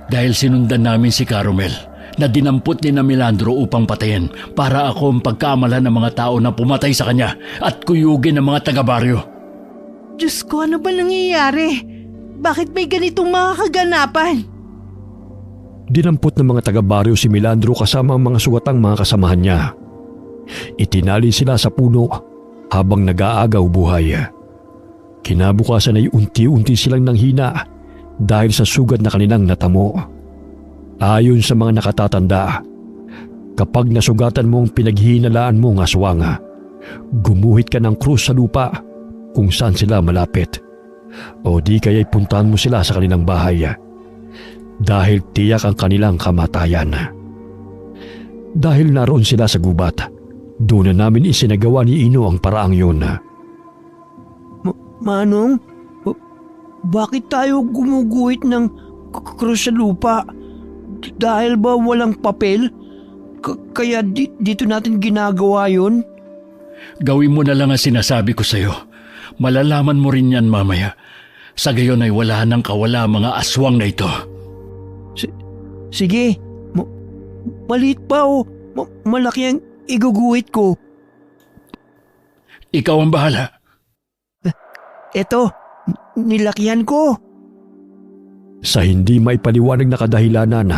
Dahil sinundan namin si Carmel na dinampot ni na Milandro upang patayin para ako ang pagkaamalan ng mga tao na pumatay sa kanya at kuyugin ng mga taga-baryo. Diyos ko, ano ba nangyayari? Bakit may ganitong mga kaganapan? Dinampot ng mga taga-baryo si Milandro kasama ang mga sugatang mga kasamahan niya. Itinali sila sa puno habang nag-aagaw buhay. Kinabukasan ay unti-unti silang nanghina dahil sa sugat na kanilang natamo. Ayon sa mga nakatatanda, kapag nasugatan mo ang pinaghihinalaan mong aswang, gumuhit ka ng krus sa lupa kung saan sila malapit. O di kaya'y puntahan mo sila sa kanilang bahay dahil tiyak ang kanilang kamatayan. Dahil naroon sila sa gubat, doon na namin isinagawa ni Ino ang paraang yun. Manong, bakit tayo gumuguhit ng krus sa lupa? Dahil ba walang papel? Kaya dito natin ginagawa yun? Gawin mo na lang ang sinasabi ko sa'yo. Malalaman mo rin yan mamaya. Sa gayon ay wala nang kawala mga aswang na ito. Sige, maliit pa o malaki ang iguguhit ko. Ikaw ang bahala. Eto, nilakihan ko. Sa hindi maipaliwanag na kadahilanan,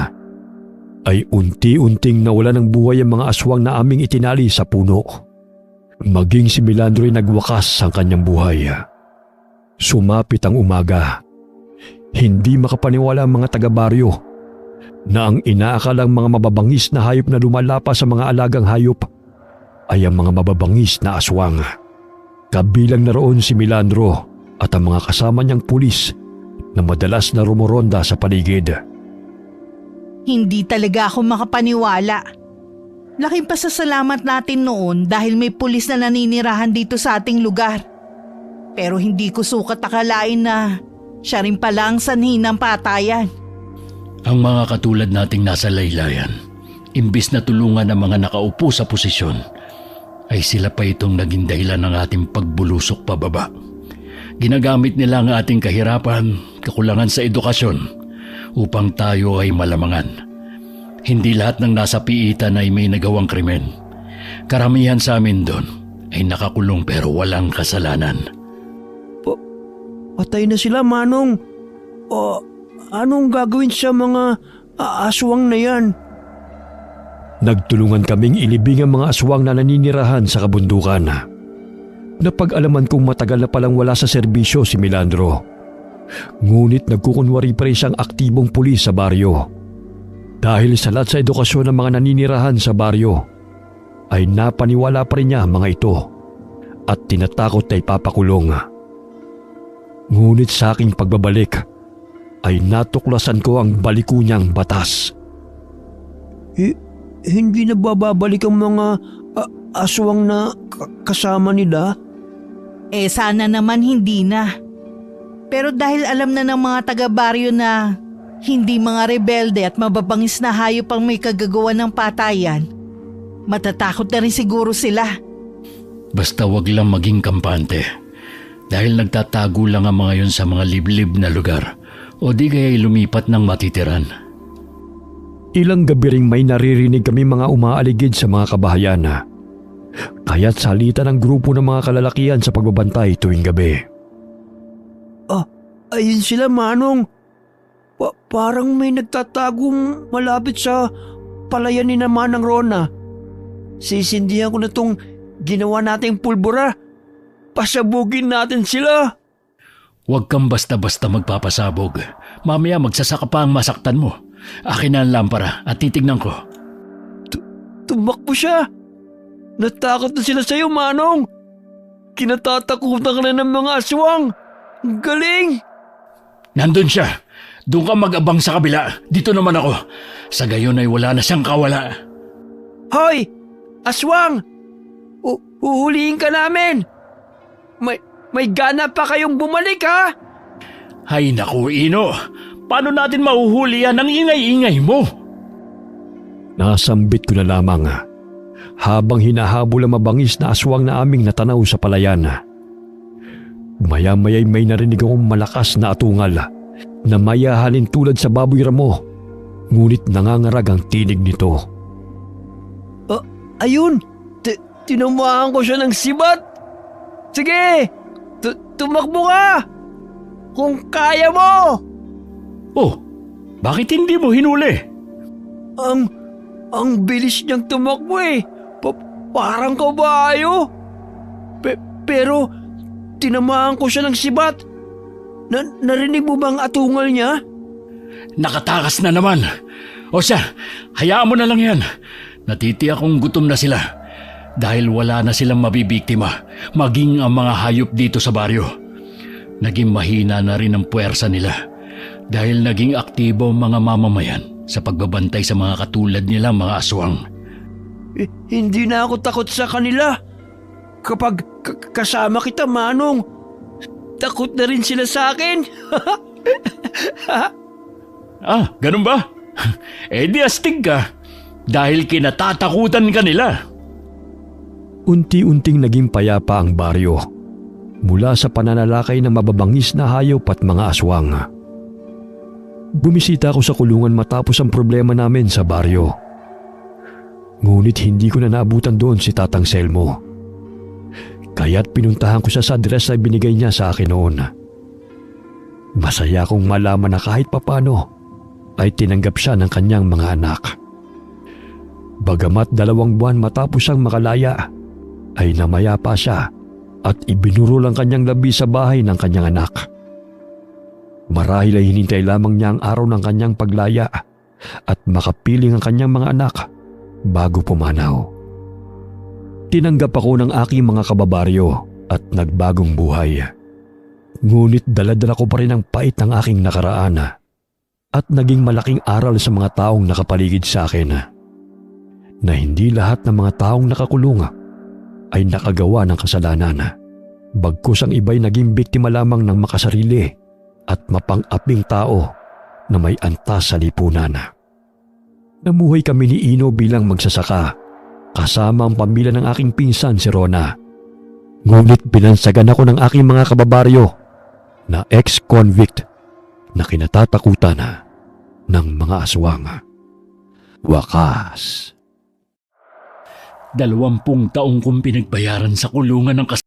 ay unti-unting nawala ng buhay ang mga aswang na aming itinali sa puno. Maging si Milandro ay nagwakas ang kanyang buhay. Sumapit ang umaga. Hindi makapaniwala ang mga taga-baryo na ang inaakalang mga mababangis na hayop na lumalapa sa mga alagang hayop ay ang mga mababangis na aswang. Kabilang na roon si Milandro at ang mga kasama niyang pulis na madalas na rumoronda sa paligid. Hindi talaga ako makapaniwala. Laking pasasalamat natin noon dahil may pulis na naninirahan dito sa ating lugar. Pero hindi ko sukat akalain na siya rin pala ang sanhi ng patayan. Ang mga katulad nating nasa laylayan, imbis na tulungan ang mga nakaupo sa posisyon, ay sila pa itong naging dahilan ng ating pagbulusok pababa. Ginagamit nila ang ating kahirapan, kakulangan sa edukasyon, upang tayo ay malamangan. Hindi lahat ng nasa piitan ay may nagawang krimen. Karamihan sa amin doon ay nakakulong pero walang kasalanan. Patay na sila, Manong. Anong gagawin sa mga aswang na yan? Nagtulungan kaming ilibing ang mga aswang na naninirahan sa kabundukan. Napag-alaman kong matagal na palang wala sa serbisyo si Milandro. Ngunit nagkukunwari pa rin siyang aktibong pulis sa baryo. Dahil sa lahat sa edukasyon ng mga naninirahan sa baryo, ay napaniwala pa rin niya mga ito at tinatakot na ipapakulong. Ngunit sa aking pagbabalik, ay natuklasan ko ang baliko niyang batas. Hindi na bababalik ang mga aswang na kasama nila? Sana naman hindi na. Pero dahil alam na ng mga taga-baryo na hindi mga rebelde at mababangis na hayop ang may kagagawa ng patayan, matatakot na rin siguro sila. Basta wag lang maging kampante. Dahil nagtatago lang ang mga yun sa mga liblib na lugar o di kaya lumipat ng matitiran. Ilang gabi ring may naririnig kami mga umaaligid sa mga kabahayan. Kaya't salita ng grupo ng mga kalalakihan sa pagbabantay tuwing gabi. Ayun sila, Manong. Parang may nagtatagong malapit sa palayan ni naman ng Rona. Sisindihan ko na tong ginawa nating pulbura. Pasabugin natin sila. Huwag kang basta-basta magpapasabog. Mamaya magsasaka pa ang masaktan mo. Akin na ang lampara at titignan ko. Tumakbo siya. Natakot na sila sa'yo, Manong. Kinatatakutan ka na ng mga aswang. Ang galing! Nandun siya. Doon ka mag-abang sa kabila. Dito naman ako. Sa gayon ay wala na siyang kawala. Hoy! Aswang! Uhulihin ka namin! May gana pa kayong bumalik, ha? Ay naku, Ino. Paano natin mahuhuli yan ang ingay-ingay mo? Nasambit ko na lamang habang hinahabol ang mabangis na aswang na aming natanaw sa palayan. Maya-maya'y may narinig akong malakas na atungal na mayahalin tulad sa baboy ramo, ngunit nangangarag ang tinig nito. Ayun! Tinamaan ko siya ng sibat! Sige! Tumakbo ka! Kung kaya mo! Oh, bakit hindi mo hinuli? Ang bilis niyang tumakbo eh! Parang kabayo! Pero tinamaan ko siya ng sibat! Narinig mo bang atungal niya? Nakatakas na naman. O siya, hayaan mo na lang yan. Natitiyak kong gutom na sila. Dahil wala na silang mabibiktima, maging ang mga hayop dito sa baryo. Naging mahina na rin ang puwersa nila. Dahil naging aktibo ang mga mamamayan sa pagbabantay sa mga katulad nilang mga aswang. Hindi na ako takot sa kanila. Kapag kasama kita, Manong, takot na rin sila sa akin. Ah, ganun ba? Di astig ka. Dahil kinatatakutan ka nila. Unti-unting naging payapa ang baryo mula sa pananalakay ng mababangis na hayop at mga aswang. Bumisita ako sa kulungan matapos ang problema namin sa baryo. Ngunit hindi ko na naabutan doon si Tatang Selmo. Kaya't pinuntahan ko siya sa address na binigay niya sa akin noon. Masaya akong malaman na kahit papano ay tinanggap siya ng kanyang mga anak. Bagamat 2 buwan matapos siyang makalaya, ay namaya pa siya at ibinurol ang kanyang labi sa bahay ng kanyang anak. Marahil ay hinintay lamang niya ang araw ng kanyang paglaya at makapiling ang kanyang mga anak bago pumanaw. Tinanggap ako ng aking mga kababaryo at nagbagong buhay. Ngunit dala-dala ko pa rin ang pait ng aking nakaraan at naging malaking aral sa mga taong nakapaligid sa akin na hindi lahat ng mga taong nakakulong ay nakagawa ng kasalanan. Bagkus ang iba'y naging biktima lamang ng makasarili at mapang-aping tao na may antas sa lipunan. Namuhay kami ni Ino bilang magsasaka kasama ang pamilya ng aking pinsan si Rona. Ngunit binansagan ako ng aking mga kababaryo na ex-convict na kinatatakutan ng mga aswang. Wakas. 20 taong kong pinagbayaran sa kulungan ng